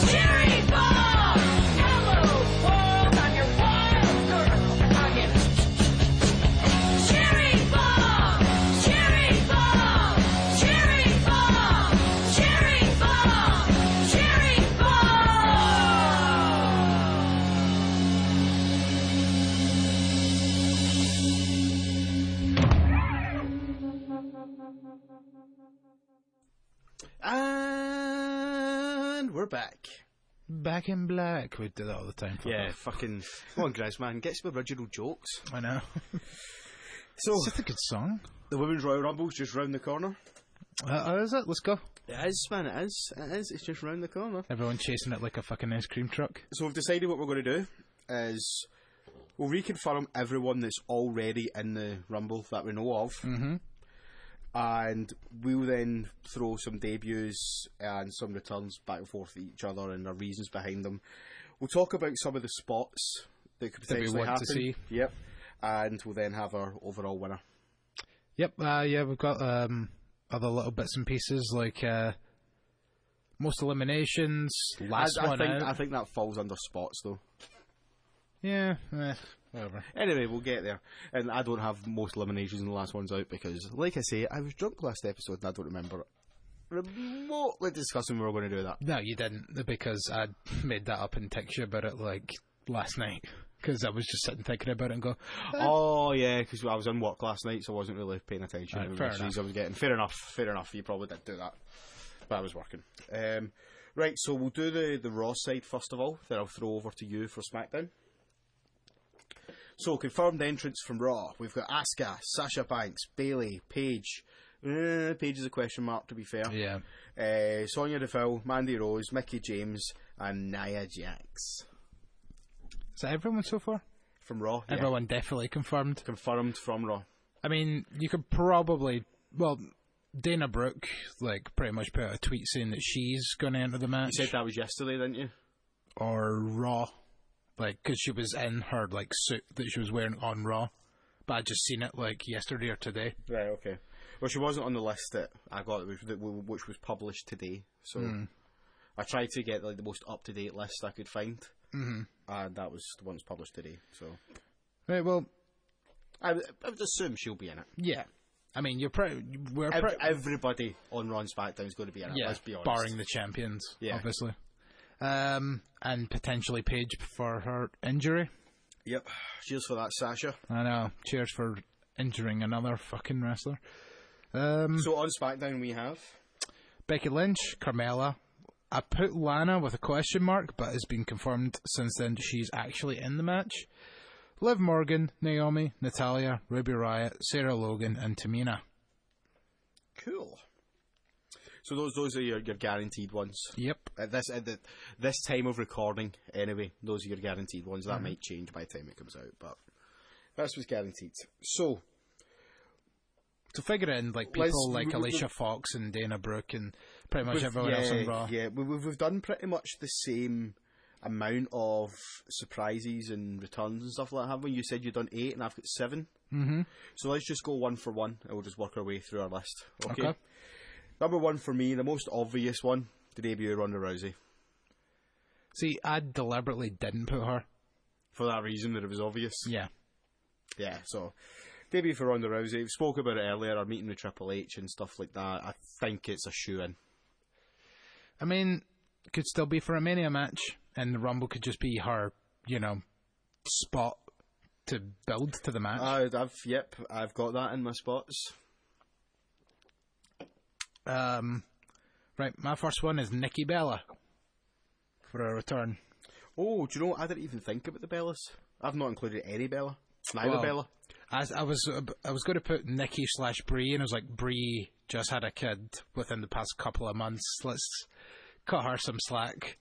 cherry bomb. Hello, world. I'm your wild girl. I'm your cherry bomb. Cherry bomb. Cherry bomb. Cherry bomb. Cherry bomb. And we're back. Back in black. We do that all the time. Yeah, fucking... Come on, Grizz, man. Get some original jokes. I know. So, It's just a good song. the Women's Royal Rumble's just round the corner. Is it? Let's go. It is, man, it is. It is. It's just round the corner. Everyone chasing it like a fucking ice cream truck. So we've decided what we're going to do is we'll reconfirm everyone that's already in the Rumble that we know of. Mm-hmm. And we'll then throw some debuts and some returns back and forth at each other and the reasons behind them. We'll talk about some of the spots that could That we potentially want happen. to see. Yep. And we'll then have our overall winner. Yep, yeah, we've got other little bits and pieces like most eliminations, last one out. I think that falls under spots though. Yeah, whatever. Anyway, we'll get there. And I don't have most eliminations in the last ones out because, like I say, I was drunk last episode and I don't remember remotely discussing we were going to do that. No, you didn't, because I made that up and texted you about it like last night. Because I was just sitting thinking about it and go, Oh, yeah, because I was in work last night, so I wasn't really paying attention to the fair messages I was getting. Fair enough, you probably did do that. But I was working. Right, so we'll do the Raw side first of all, then I'll throw over to you for SmackDown. So, confirmed entrance from Raw. We've got Asuka, Sasha Banks, Bayley, Paige. Paige is a question mark, to be fair. yeah. Sonya Deville, Mandy Rose, Mickie James, and Nia Jax. Is that everyone so far? From Raw, yeah. Everyone definitely confirmed. Confirmed from Raw. I mean, you could probably, well, Dana Brooke, like, pretty much put out a tweet saying that she's going to enter the match. You said that was yesterday, didn't you? Or Raw. Like, because she was in her, like, suit that she was wearing on Raw. But I just seen it, like, yesterday or today. Right, okay. Well, she wasn't on the list that I got, which was published today. So I tried to get like the most up-to-date list I could find, and that was the one that's published today. So, Right, well, I would assume she'll be in it. yeah. I mean, Everybody on Raw and SmackDown is going to be in it. yeah, Let's be honest. barring the champions, Yeah. obviously. And potentially Paige for her injury. Yep. Cheers for that, Sasha. I know. Cheers for injuring another fucking wrestler. So on SmackDown we have Becky Lynch, Carmella. I put Lana with a question mark, but it's been confirmed since then she's actually in the match. Liv Morgan, Naomi, Natalya, Ruby Riott, Sarah Logan, and Tamina. cool. So those are your guaranteed ones. Yep. At this time of recording, anyway, those are your guaranteed ones. That might change by the time it comes out, but that's what's guaranteed. So, To figure in, like, people like Alicia Fox and Dana Brooke and pretty much everyone else on Raw. Yeah, we've done pretty much the same amount of surprises and returns and stuff like that, haven't we? You said you've done 8 and I've got 7. Mm-hmm. So let's just go one for one and we'll just work our way through our list. Okay. Number 1 for me, the most obvious one, the debut of Ronda Rousey. See, I deliberately didn't put her. For that reason, that it was obvious. Yeah. Yeah, so debut for Ronda Rousey. We spoke about it earlier, our meeting with Triple H and stuff like that. I think it's a shoe-in. I mean, could still be for a Mania match, and the Rumble could just be her, spot to build to the match. I've got that in my spots. Right, my first one is Nikki Bella for a return. Oh, do you know what? I didn't even think about the Bellas. I've not included any Bella. Neither Well, Bella. I was going to put Nikki / Brie, and I was like, Brie just had a kid within the past couple of months. Let's cut her some slack.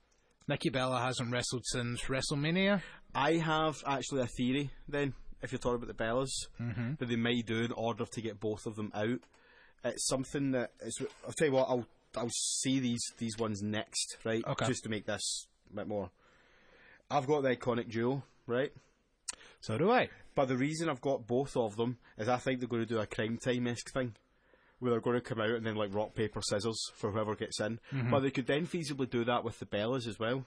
Nikki Bella hasn't wrestled since WrestleMania. I have actually a theory then, if you're talking about the Bellas, that they might do in order to get both of them out. It's something that I'll tell you what, I'll see these ones next, right? Okay. Just to make this a bit more. I've got the iconic duo, right? So do I. But the reason I've got both of them is I think they're going to do a Crime Time-esque thing, where they're going to come out and then like rock, paper, scissors for whoever gets in. But they could then feasibly do that with the Bellas as well,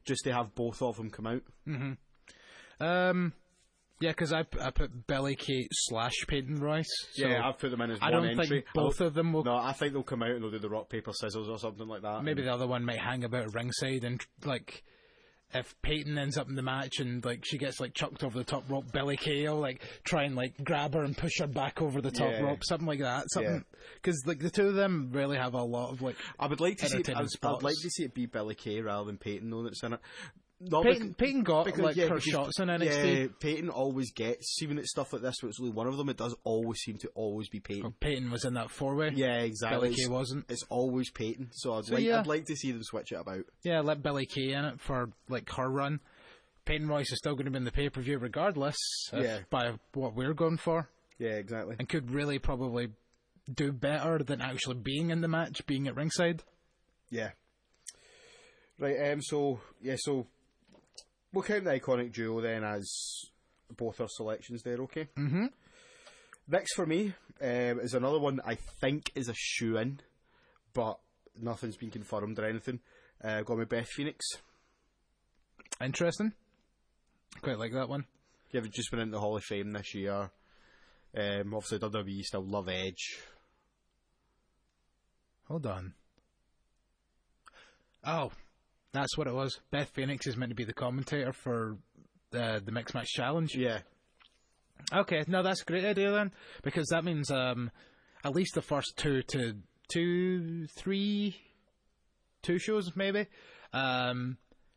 just to have both of them come out. Yeah, because I put Billy Kate / Peyton Royce. So Yeah, I've put them in as I one don't entry. think both of them will. No, I think they'll come out and they'll do the rock, paper, scissors or something like that. Maybe the other one might hang about ringside and like if Peyton ends up in the match and like she gets like chucked over the top rope, Billie Kay will like try and like grab her and push her back over the top rope, something like that. Something because like the two of them really have a lot of like. I would like to see. I'd like to see it be Billie Kay rather than Peyton, though. That's in it. Peyton got her shots in NXT. Yeah, Peyton always gets, even at stuff like this where it's only one of them, it does always seem to always be Peyton. Well, Peyton was in that 4-way. Yeah, exactly. Billie Kay wasn't. It's always Peyton, so I'd like to see them switch it about. Yeah, let Billie Kay in it for like her run. Peyton Royce is still going to be in the pay-per-view regardless by what we're going for. Yeah, exactly. And could really probably do better than actually being in the match, being at ringside. Yeah. Right, so we'll count the iconic duo then as both our selections there, okay? Mm-hmm. Next for me is another one that I think is a shoe-in, but nothing's been confirmed or anything. I've got my Beth Phoenix. Interesting. Quite like that one. Yeah, we've just went into the Hall of Fame this year. Obviously, WWE still love Edge. Hold on. Oh, that's what it was. Beth Phoenix is meant to be the commentator for the Mixed Match Challenge. Yeah. Okay, no, that's a great idea then, because that means at least the first two shows maybe.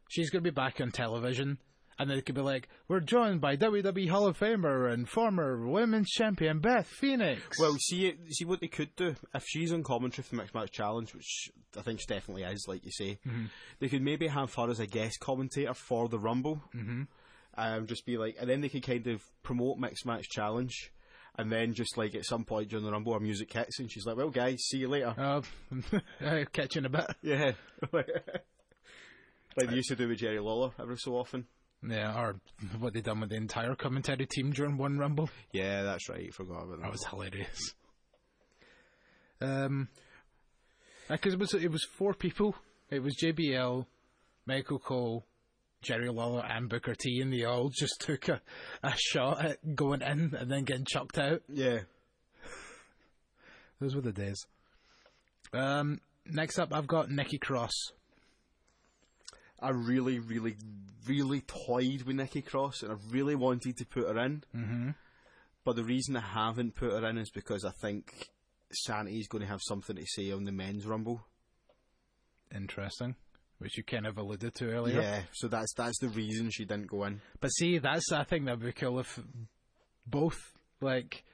She's going to be back on television, and then it could be like, we're joined by WWE Hall of Famer and former women's champion Beth Phoenix. Well, see what they could do if she's on commentary for the Mixed Match Challenge, which I think she definitely is, like you say. Mm-hmm. They could maybe have her as a guest commentator for the Rumble. Mm-hmm. Just be like, and then they could kind of promote Mixed Match Challenge, and then just like at some point during the Rumble, her music hits, and she's like, "Well, guys, see you later." I'll catch you in a bit. Yeah, like they used to do with Jerry Lawler every so often. Yeah, or what they done with the entire commentary team during one Rumble. Yeah, that's right. Forgot about that. That was hilarious. Because it was 4 people. It was JBL, Michael Cole, Jerry Lawler and Booker T, and they all just took a shot at going in and then getting chucked out. Yeah. Those were the days. Next up, I've got Nikki Cross. I really, really, really toyed with Nikki Cross, and I really wanted to put her in. Mm-hmm. But the reason I haven't put her in is because I think Sanity's going to have something to say on the men's Rumble. Interesting. Which you kind of alluded to earlier. Yeah, so that's the reason she didn't go in. But see, I think that'd be cool if both, like,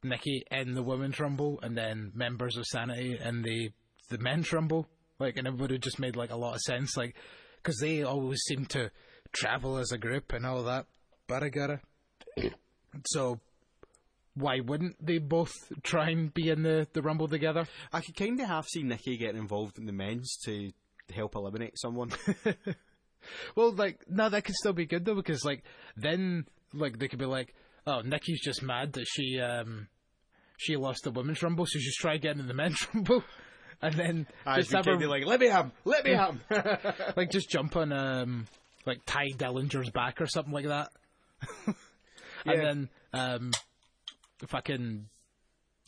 Nikki in the Women's Rumble and then members of Sanity in the Men's Rumble. Like, and it would have just made, like, a lot of sense, like, because they always seem to travel as a group and all that. Baragara. So, why wouldn't they both try and be in the Rumble together? I could kind of half see Nikki getting involved in the men's to help eliminate someone. Well, like, no, that could still be good, though, because, like, then, like, they could be like, oh, Nikki's just mad that she lost the Women's Rumble, so she's trying getting in the Men's Rumble. And then just have her be like, let me have him. Like, just jump on, like, Ty Dillinger's back or something like that. And then, fucking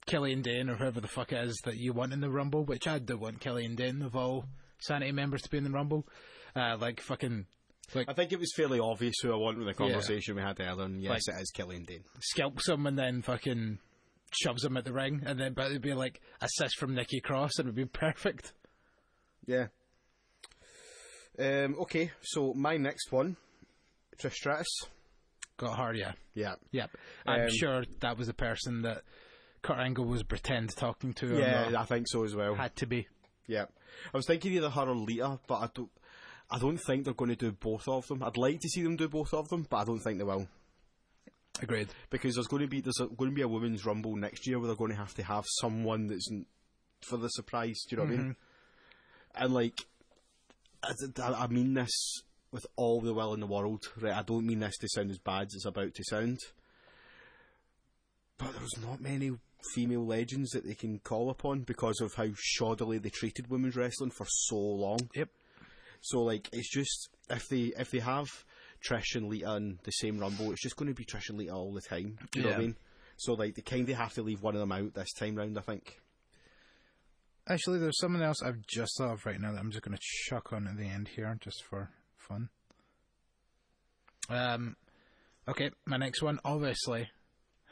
Killian Dane or whoever the fuck it is that you want in the Rumble, which I do want Killian Dane of all Sanity members to be in the Rumble. Like, fucking... Like, I think it was fairly obvious who I want with the conversation we had earlier, and yes, like, it is Killian Dane. Scalps him and then fucking shoves him at the ring, and then but it'd be like assist from Nikki Cross, and it'd be perfect. Yeah. Okay, so my next one, Trish Stratus. Got her, yeah. Yeah. Yep. I'm sure that was the person that Kurt Angle was pretend talking to. Yeah, I think so as well. Had to be. Yeah. I was thinking either her or Lita, but I don't think they're going to do both of them. I'd like to see them do both of them, but I don't think they will. Agreed. Because there's going to be a women's Rumble next year where they're going to have someone that's for the surprise. Do you know what I mean? And like, I mean this with all the will in the world, right? I don't mean this to sound as bad as it's about to sound, but there's not many female legends that they can call upon because of how shoddily they treated women's wrestling for so long. Yep. So like, it's just if they have Trish and Lita in the same Rumble, it's just going to be Trish and Lita all the time. Do you know what I mean? So like, they kind of have to leave one of them out this time round, I think. Actually, there's someone else I've just thought of right now that I'm just going to chuck on at the end here, just for fun. Okay, my next one obviously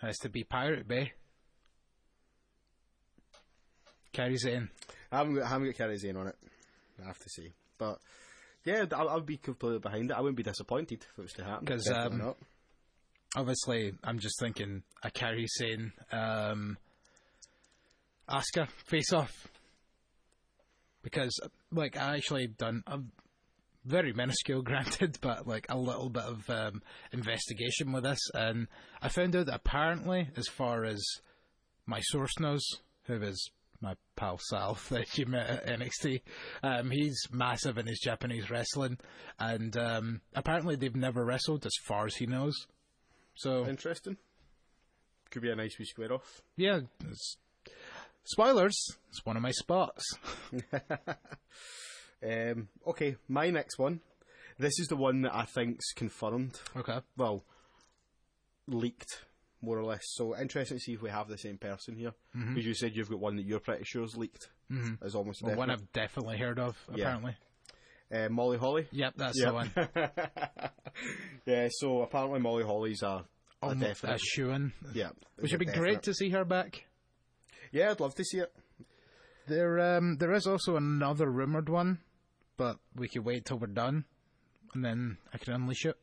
has to be Pirate Bay. Kairi Sane. I haven't got Kairi Sane on it, I have to say. But, yeah, I'll be completely behind it. I wouldn't be disappointed if it was to happen. Because, obviously, I'm just thinking a Kairi Sane, Asuka face-off. Because, like, I actually done a very minuscule, granted, but, like, a little bit of investigation with this, and I found out that apparently, as far as my source knows, who is my pal Sal that you met at NXT, he's massive in his Japanese wrestling, and apparently they've never wrestled as far as he knows. So interesting. Could be a nice wee square off. Yeah. Spoilers. It's one of my spots. Okay, my next one. This is the one that I think's confirmed. Okay. Well, leaked, more or less. So interesting to see if we have the same person here. Because you said you've got one that you're pretty sure is leaked. Is almost well, one I've definitely heard of, apparently. Molly Holly. Yep, that's the one. Yeah, so apparently Molly Holly's a definite. A shoo-in. Yeah. Which would be great to see her back. Yeah, I'd love to see it. There is also another rumoured one, but we could wait till we're done, and then I can unleash it.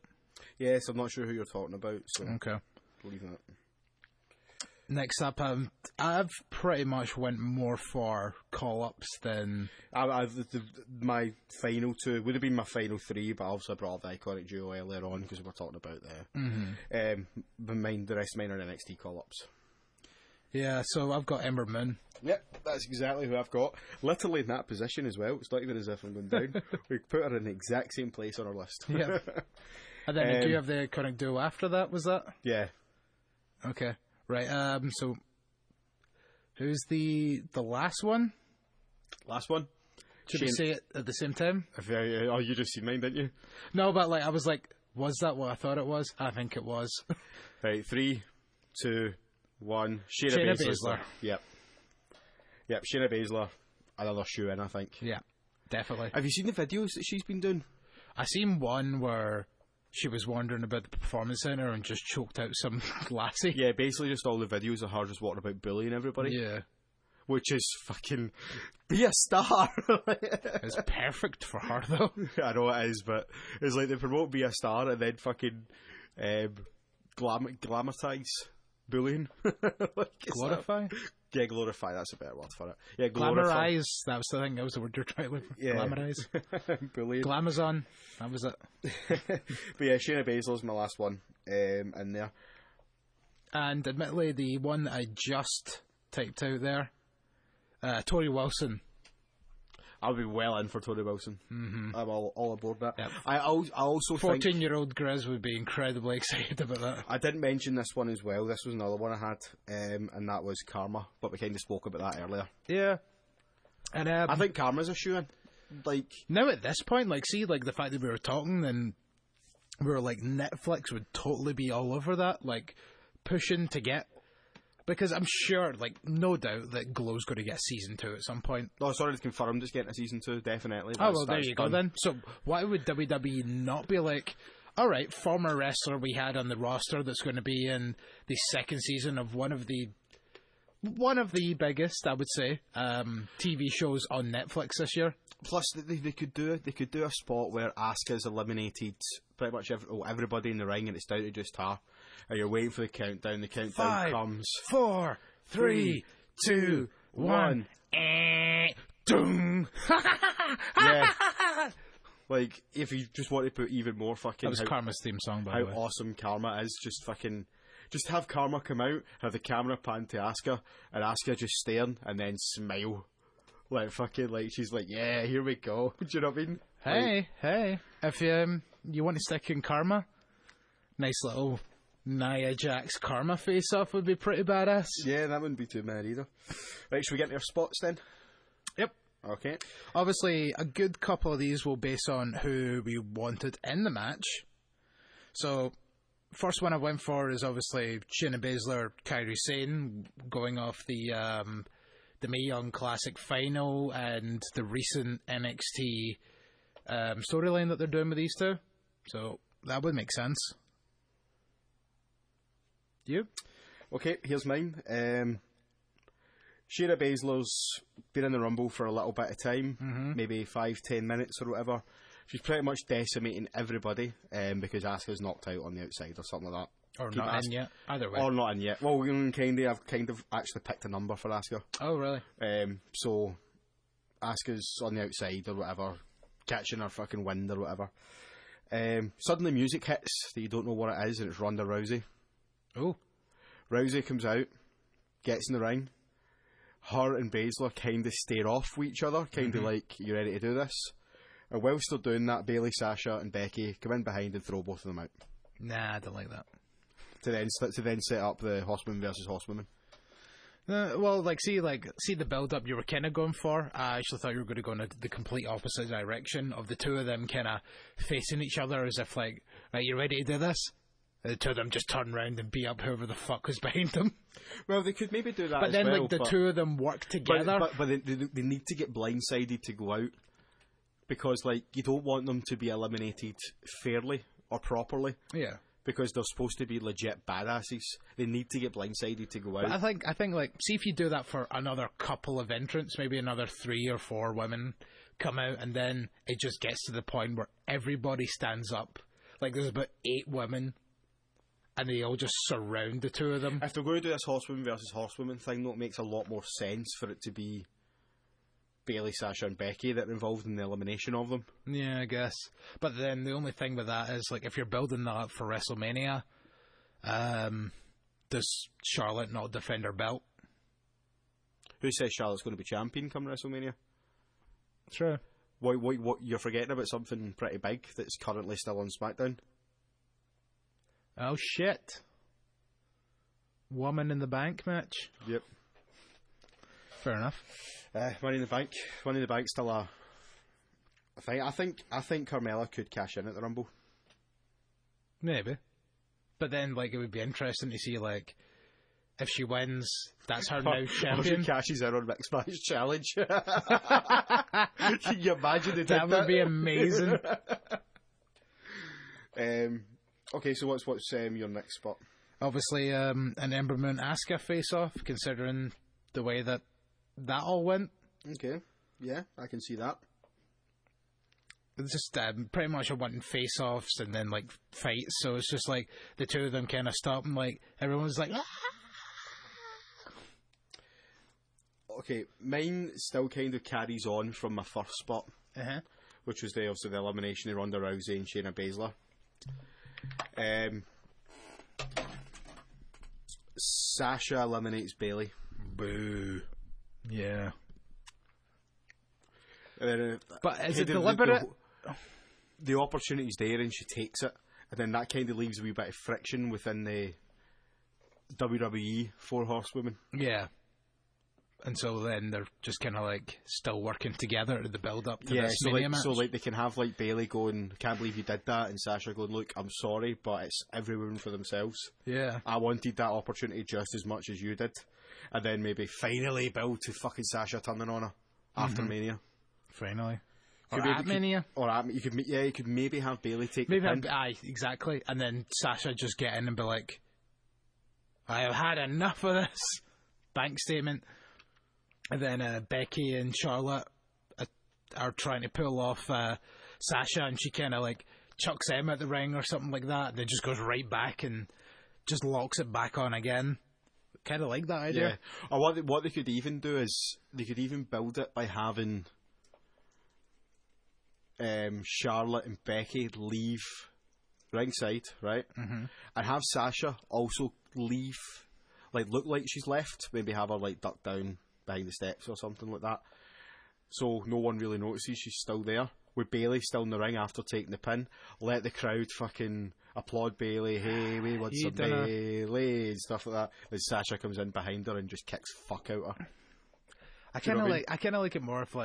Yes, I'm not sure who you're talking about, so okay. Leave that. Next up, I've pretty much went more for call-ups than... my final two would have been my final three, but obviously I brought up the Iconic Duo earlier on because we were talking about the rest of mine are NXT call-ups. Yeah, so I've got Ember Moon. Yep, that's exactly who I've got. Literally in that position as well. It's not even as if I'm going down. We put her in the exact same place on our list. Yeah. And then do you have the Iconic Duo after that, was that? Yeah. Okay. Right, so who's the last one? Last one? Should we say it at the same time? Oh, you just seen mine, didn't you? No, but like I was like, was that what I thought it was? I think it was. Right, 3, 2, 1. Shayna Baszler. Yep, Shayna Baszler. Another shoe-in, I think. Yeah, definitely. Have you seen the videos that she's been doing? I seen one where she was wandering about the performance centre and just choked out some lassie. Yeah, basically just all the videos of her just walking about bullying everybody. Yeah. Which is fucking... Be a star! It's perfect for her, though. I know it is, but it's like they promote Be a Star and then fucking glamourize bullying. Glorify? Yeah, glorify, that's a better word for it. Yeah, glamourize, that was the thing, that was the word you're trying to look for. Yeah. Glamourize. Bullying. Glamazon, that was it. But yeah, Shayna Baszler's my last one in there. And admittedly, the one that I just typed out there, Tori Wilson. I'll be well in for Tori Wilson. Mm-hmm. I'm all aboard that. Yep. I also 14-year-old Grizz would be incredibly excited about that. I didn't mention this one as well. This was another one I had, and that was Karma. But we kind of spoke about that earlier. Yeah, and I think Karma's a shoo-in. Like now at this point, like see, like the fact that we were talking, and we were like Netflix would totally be all over that, like pushing to get. Because I'm sure, like, no doubt that Glow's going to get season 2 at some point. Oh, sorry, it's confirmed it's getting a season 2, definitely. There you go then. So why would WWE not be like, alright, former wrestler we had on the roster that's going to be in the second season of one of the biggest, I would say, TV shows on Netflix this year. Plus, they could do a spot where Asuka's eliminated pretty much everybody in the ring, and it's down to just her. And you're waiting for the countdown. The countdown 5, comes. 4, 3, 2, 1. Dung. Yeah. Like, if you just want to put even more fucking... That was Karma's theme song, by the way. How awesome Karma is. Just have Karma come out, have the camera pan to Asuka, and Asuka just staring, and then smile. Like, fucking, like, she's like, yeah, here we go. Do you know what I mean? Hey. If you want to stick in Karma, nice little Nia Jax Karma face-off would be pretty badass. Yeah, that wouldn't be too bad either. Right, should we get into our spots then? Yep. Okay. Obviously, a good couple of these will base on who we wanted in the match. So, first one I went for is obviously Shayna Baszler, Kairi Sane, going off the Mae Young Classic final and the recent NXT storyline that they're doing with these two. So, That would make sense. You? Okay, here's mine. Shayna Baszler's been in the Rumble for a little bit of time, maybe 5-10 minutes or whatever. She's pretty much decimating everybody because Asuka's knocked out on the outside or something like that. Or not in yet. Either way. Or not in yet. Well, I've kind of actually picked a number for Asuka. Oh, really? So Asuka's on the outside or whatever, catching her fucking wind or whatever. Suddenly music hits that you don't know what it is, and it's Ronda Rousey. Oh. Rousey comes out, gets in the ring. Her and Baszler kind of stare off with each other, kind of like, you ready to do this? And whilst they're doing that, Bayley, Sasha and Becky come in behind and throw both of them out. Nah, I don't like that. To then set up the Horsewoman versus Horsewoman. Well, see the build-up you were kind of going for. I actually thought you were going to go in the complete opposite direction of the two of them kind of facing each other as if like, right, you ready to do this? And the two of them just turn around and beat up whoever the fuck was behind them. Well, they could maybe do that but as then, well. the two of them work together. But they need to get blindsided to go out. Because, you don't want them to be eliminated fairly or properly. Yeah. Because they're supposed to be legit badasses. They need to get blindsided to go out. But I think, see if you do that for another couple of entrants, maybe another 3 or 4 women come out, and then it just gets to the point where everybody stands up. Like, there's about 8 women, and they all just surround the two of them. If they're going to do this Horsewoman versus Horsewoman thing, though, it makes a lot more sense for it to be Bayley, Sasha and Becky that are involved in the elimination of them. Yeah, I guess. But then the only thing with that is, if you're building that up for WrestleMania, does Charlotte not defend her belt? Who says Charlotte's going to be champion come WrestleMania? True. What you're forgetting about something pretty big that's currently still on SmackDown. Oh, shit. Woman in the Bank match? Yep. Fair enough. Money in the Bank. Money in the Bank's still a thing. I think Carmella could cash in at the Rumble. Maybe. But then, it would be interesting to see, if she wins, that's her now champion. Or she cashes in on Mixed Match Challenge. Can you imagine they did that? That would be amazing. Okay, so what's your next spot? Obviously, an Ember Moon Asuka face-off, considering the way that all went. Okay, yeah, I can see that. It's just pretty much a wanting face-offs and then fights, so it's just the two of them kind of stop and everyone's like, ah! Okay, mine still kind of carries on from my first spot, which was the elimination of Ronda Rousey and Shayna Baszler. Sasha eliminates Bayley. Boo. Yeah. But is it deliberate? The opportunity's there and she takes it, and then that kind of leaves a wee bit of friction within the WWE 4 Horsewomen. Yeah. And so then they're just kind of still working together at the build up to this Mania match. So they can have Bayley going, can't believe you did that, and Sasha going, look, I'm sorry, but it's everyone for themselves. Yeah. I wanted that opportunity just as much as you did. And then maybe finally build to fucking Sasha turning on her after Mania. Finally. Or at Mania. You could maybe have Bayley take the pin. Aye, exactly. And then Sasha just get in and be like, I have had enough of this. Bank statement. And then Becky and Charlotte are trying to pull off Sasha, and she kind of chucks them at the ring or something like that, and then just goes right back and just locks it back on again. Kind of like that idea. Yeah. Or what they could even do is they could even build it by having Charlotte and Becky leave ringside, right? Mm-hmm. And have Sasha also leave, look like she's left. Maybe have her duck down behind the steps or something like that, so no one really notices she's still there, with Bayley still in the ring after taking the pin. Let the crowd fucking applaud Bayley, hey, we want some Bayley and stuff like that. Then Sasha comes in behind her and just kicks fuck out her. I kind of like it more if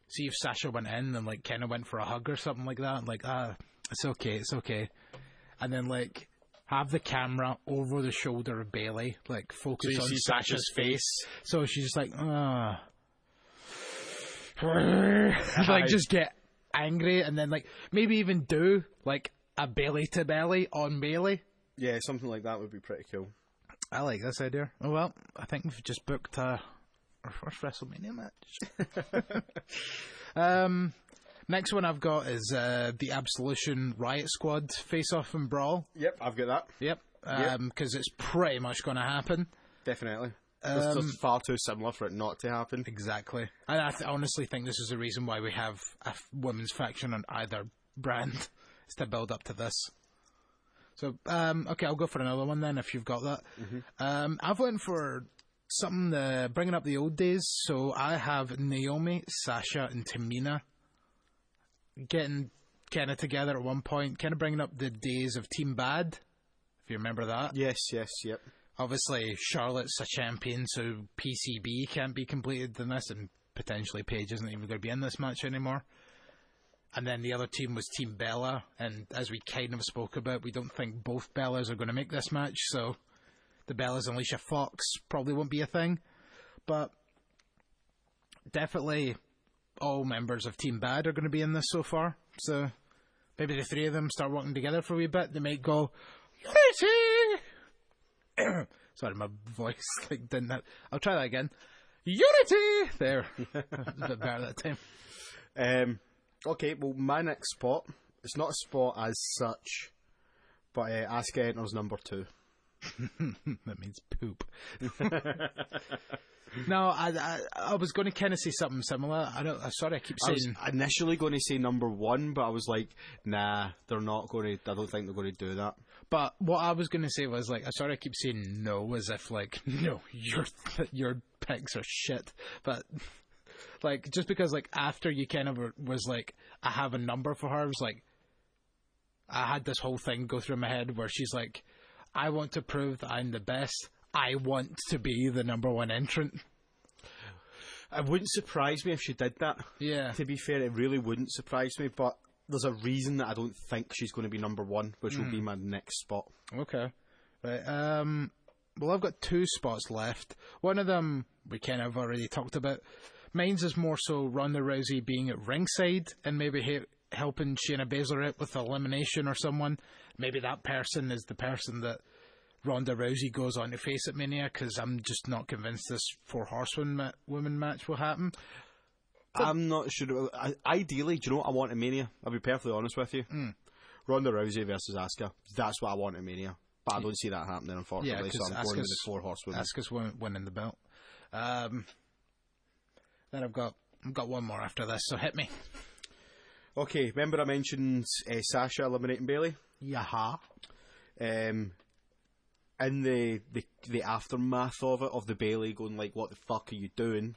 see if Sasha went in and kind of went for a hug or something like that, and it's okay, and then have the camera over the shoulder of Bayley, focus so on Sasha's face. So she's just just get angry, and then maybe even do a Bailey to Belly on Bailey. Yeah, something like that would be pretty cool. I like this idea. Oh well, I think we've just booked our first WrestleMania match. Next one I've got is the Absolution Riot Squad face-off and brawl. Yep, I've got that. Yep, because it's pretty much going to happen. Definitely. It's just far too similar for it not to happen. Exactly. And I honestly think this is the reason why we have a women's faction on either brand, is to build up to this. So, okay, I'll go for another one then, if you've got that. Mm-hmm. I've went for something bringing up the old days. So I have Naomi, Sasha, and Tamina getting kind of together at one point, kind of bringing up the days of Team Bad, if you remember that. Yes, yep. Obviously, Charlotte's a champion, so PCB can't be completed in this, and potentially Paige isn't even going to be in this match anymore. And then the other team was Team Bella, and as we kind of spoke about, we don't think both Bellas are going to make this match, so the Bellas and Alicia Fox probably won't be a thing. But definitely all members of Team Bad are going to be in this so far, so maybe the three of them start working together for a wee bit. They might go, Unity! Sorry, my voice didn't have... I'll try that again. Unity! There. A bit better that time. Okay, well, my next spot, it's not a spot as such, but Asuka enters number 2. That means poop. No, I was going to kind of say something similar. Sorry, I keep saying... I was initially going to say number 1, but I was like, nah, they're not going to... I don't think they're going to do that. But what I was going to say was, like, I keep saying no, as if, like, no, your picks are shit. But... like, just because, like, after you kind of was like, I have a number for her, I was like, I had this whole thing go through my head where she's like, I want to prove that I'm the best. I want to be the number 1 entrant. It wouldn't surprise me if she did that. Yeah. To be fair, it really wouldn't surprise me, but there's a reason that I don't think she's going to be number 1, which will be my next spot. Okay. Right. Well, I've got 2 spots left. One of them we kind of already talked about. Mine's is more so Ronda Rousey being at ringside and maybe helping Shayna Baszler out with elimination or someone. Maybe that person is the person that Ronda Rousey goes on to face at Mania, because I'm just not convinced this 4 Horsewomen women match will happen. I'm not sure. Ideally, do you know what I want at Mania? I'll be perfectly honest with you. Ronda Rousey versus Asuka. That's what I want at Mania. But I don't see that happening, unfortunately, so I'm going with the 4 Horsewomen. Asuka's winning the belt. Then I've got one more after this, so hit me. Okay, remember I mentioned Sasha eliminating Bailey? Yaha. In the aftermath of it, of the Bailey going like, what the fuck are you doing?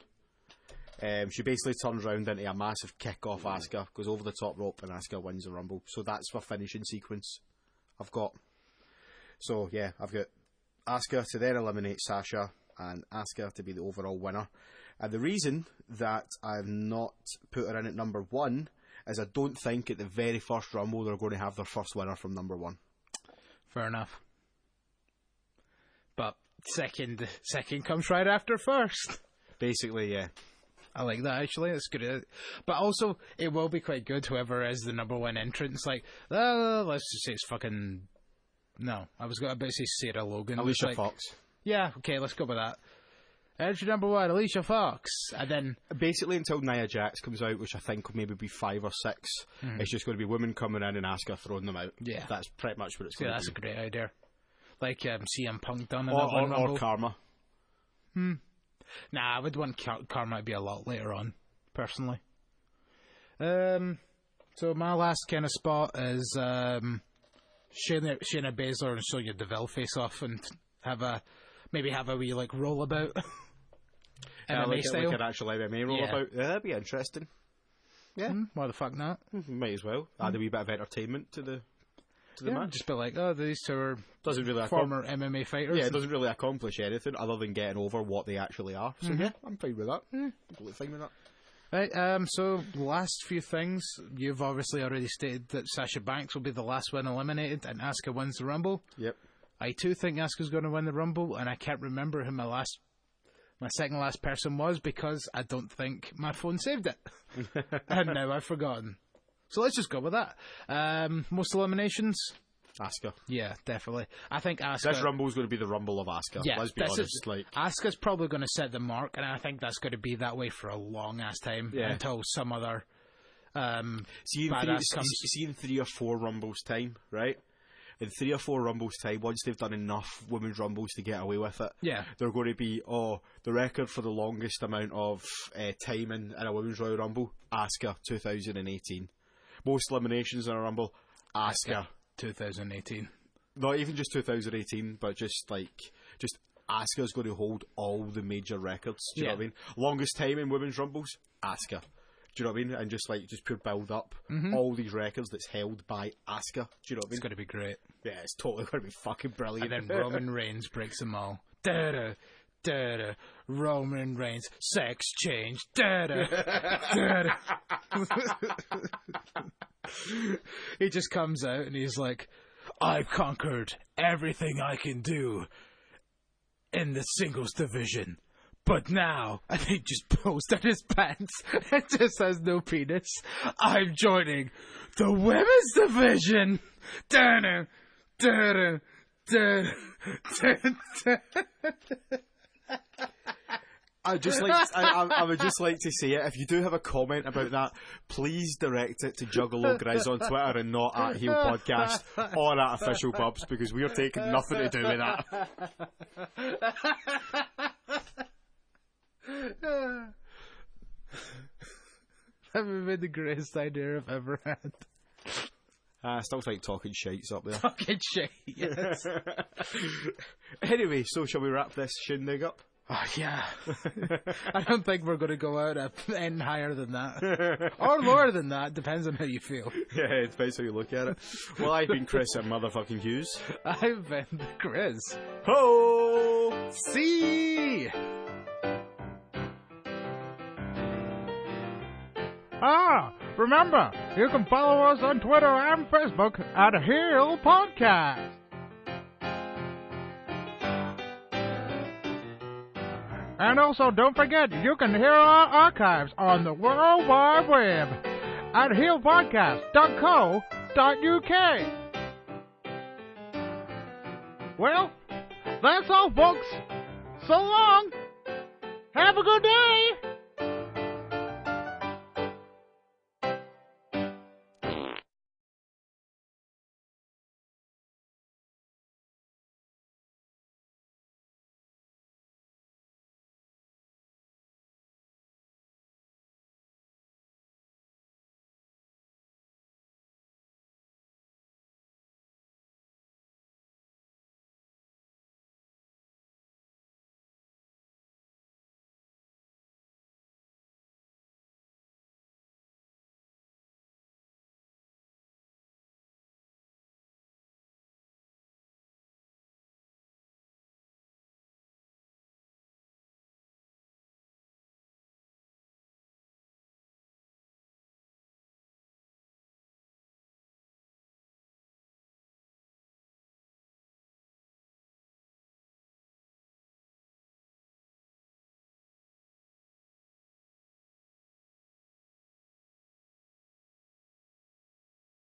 She basically turns around into a massive kick off Asuka, goes over the top rope, and Asuka wins the Rumble. So that's my finishing sequence I've got. So yeah, I've got Asuka to then eliminate Sasha, and Asuka to be the overall winner. And the reason that I've not put her in at number 1 is I don't think at the very first Rumble they're going to have their first winner from number 1. Fair enough. But second comes right after first. Basically, yeah. I like that, actually. It's good. But also, it will be quite good, whoever is the number 1 entrant. It's like, let's just say it's fucking... No, I was about to say Sarah Logan. Alicia Fox. Yeah, okay, let's go with that. Entry number 1, Alicia Fox. And then... basically until Nia Jax comes out, which I think will maybe be 5 or 6, it's just going to be women coming in and Asuka throwing them out. Yeah. That's pretty much what it's going to be. That's a great idea. Like CM Punk done in or Karma. Nah, I would want Karma to be a lot later on, personally. So my last kind of spot is Shayna Baszler and Sonya Deville face off and have a wee like roll about. MMA style. Like an actual MMA roll about. Yeah, that'd be interesting. Yeah. Why the fuck not? Might as well. Add a wee bit of entertainment to the match. Just be like, these two are really former MMA fighters. Yeah, it doesn't really accomplish anything other than getting over what they actually are. So yeah, I'm fine with that. Completely fine with that. Right, so last few things. You've obviously already stated that Sasha Banks will be the last one eliminated and Asuka wins the Rumble. Yep. I too think Asuka's going to win the Rumble, and I can't remember who my second last person was because I don't think my phone saved it. And now I've forgotten. So let's just go with that. Most eliminations? Asuka. Yeah, definitely. I think Asuka... This Rumble's going to be the Rumble of Asuka. Yeah, let's be honest. Asuka's probably going to set the mark, and I think that's going to be that way for a long-ass time until some other badass comes. See in 3 or 4 Rumbles time, right? In 3 or 4 Rumbles time, once they've done enough Women's Rumbles to get away with it, they're going to be, the record for the longest amount of time in a Women's Royal Rumble, Asuka, 2018. Most eliminations in a Rumble, Asuka. 2018. Not even just 2018, but just Asuka's going to hold all the major records. Do you know what I mean? Longest time in Women's Rumbles, Asuka. Do you know what I mean? And just pure build up all these records that's held by Asuka. Do you know what I mean? It's going to be great. Yeah, it's totally going to be fucking brilliant. And then Roman Reigns breaks them all. Da-da, da-da. Roman Reigns, sex change. Da-da, da-da. He just comes out and he's like, I've conquered everything I can do in the singles division. But now, and he just pulls down his pants and just has no penis. I'm joining the women's division. Da-da, da-da, da-da, da-da. I would just like to say it. If you do have a comment about that, please direct it to Juggalo Grizz on Twitter and not at Heel Podcast or at Official Bubs, because we are taking nothing to do with that. That would be the greatest idea I've ever had. I still think talking shite's up there. Talking shite, yes. Anyway, so shall we wrap this shindig up? Oh, yeah. I don't think we're going to go out any higher than that. Or lower than that, depends on how you feel. Yeah, it depends how you look at it. Well, I've been Chris and motherfucking Hughes. I've been Chris. Ho! See! Remember, you can follow us on Twitter and Facebook at Heel Podcast. And also, don't forget, you can hear our archives on the World Wide Web at heelpodcast.co.uk. Well, that's all, folks. So long. Have a good day.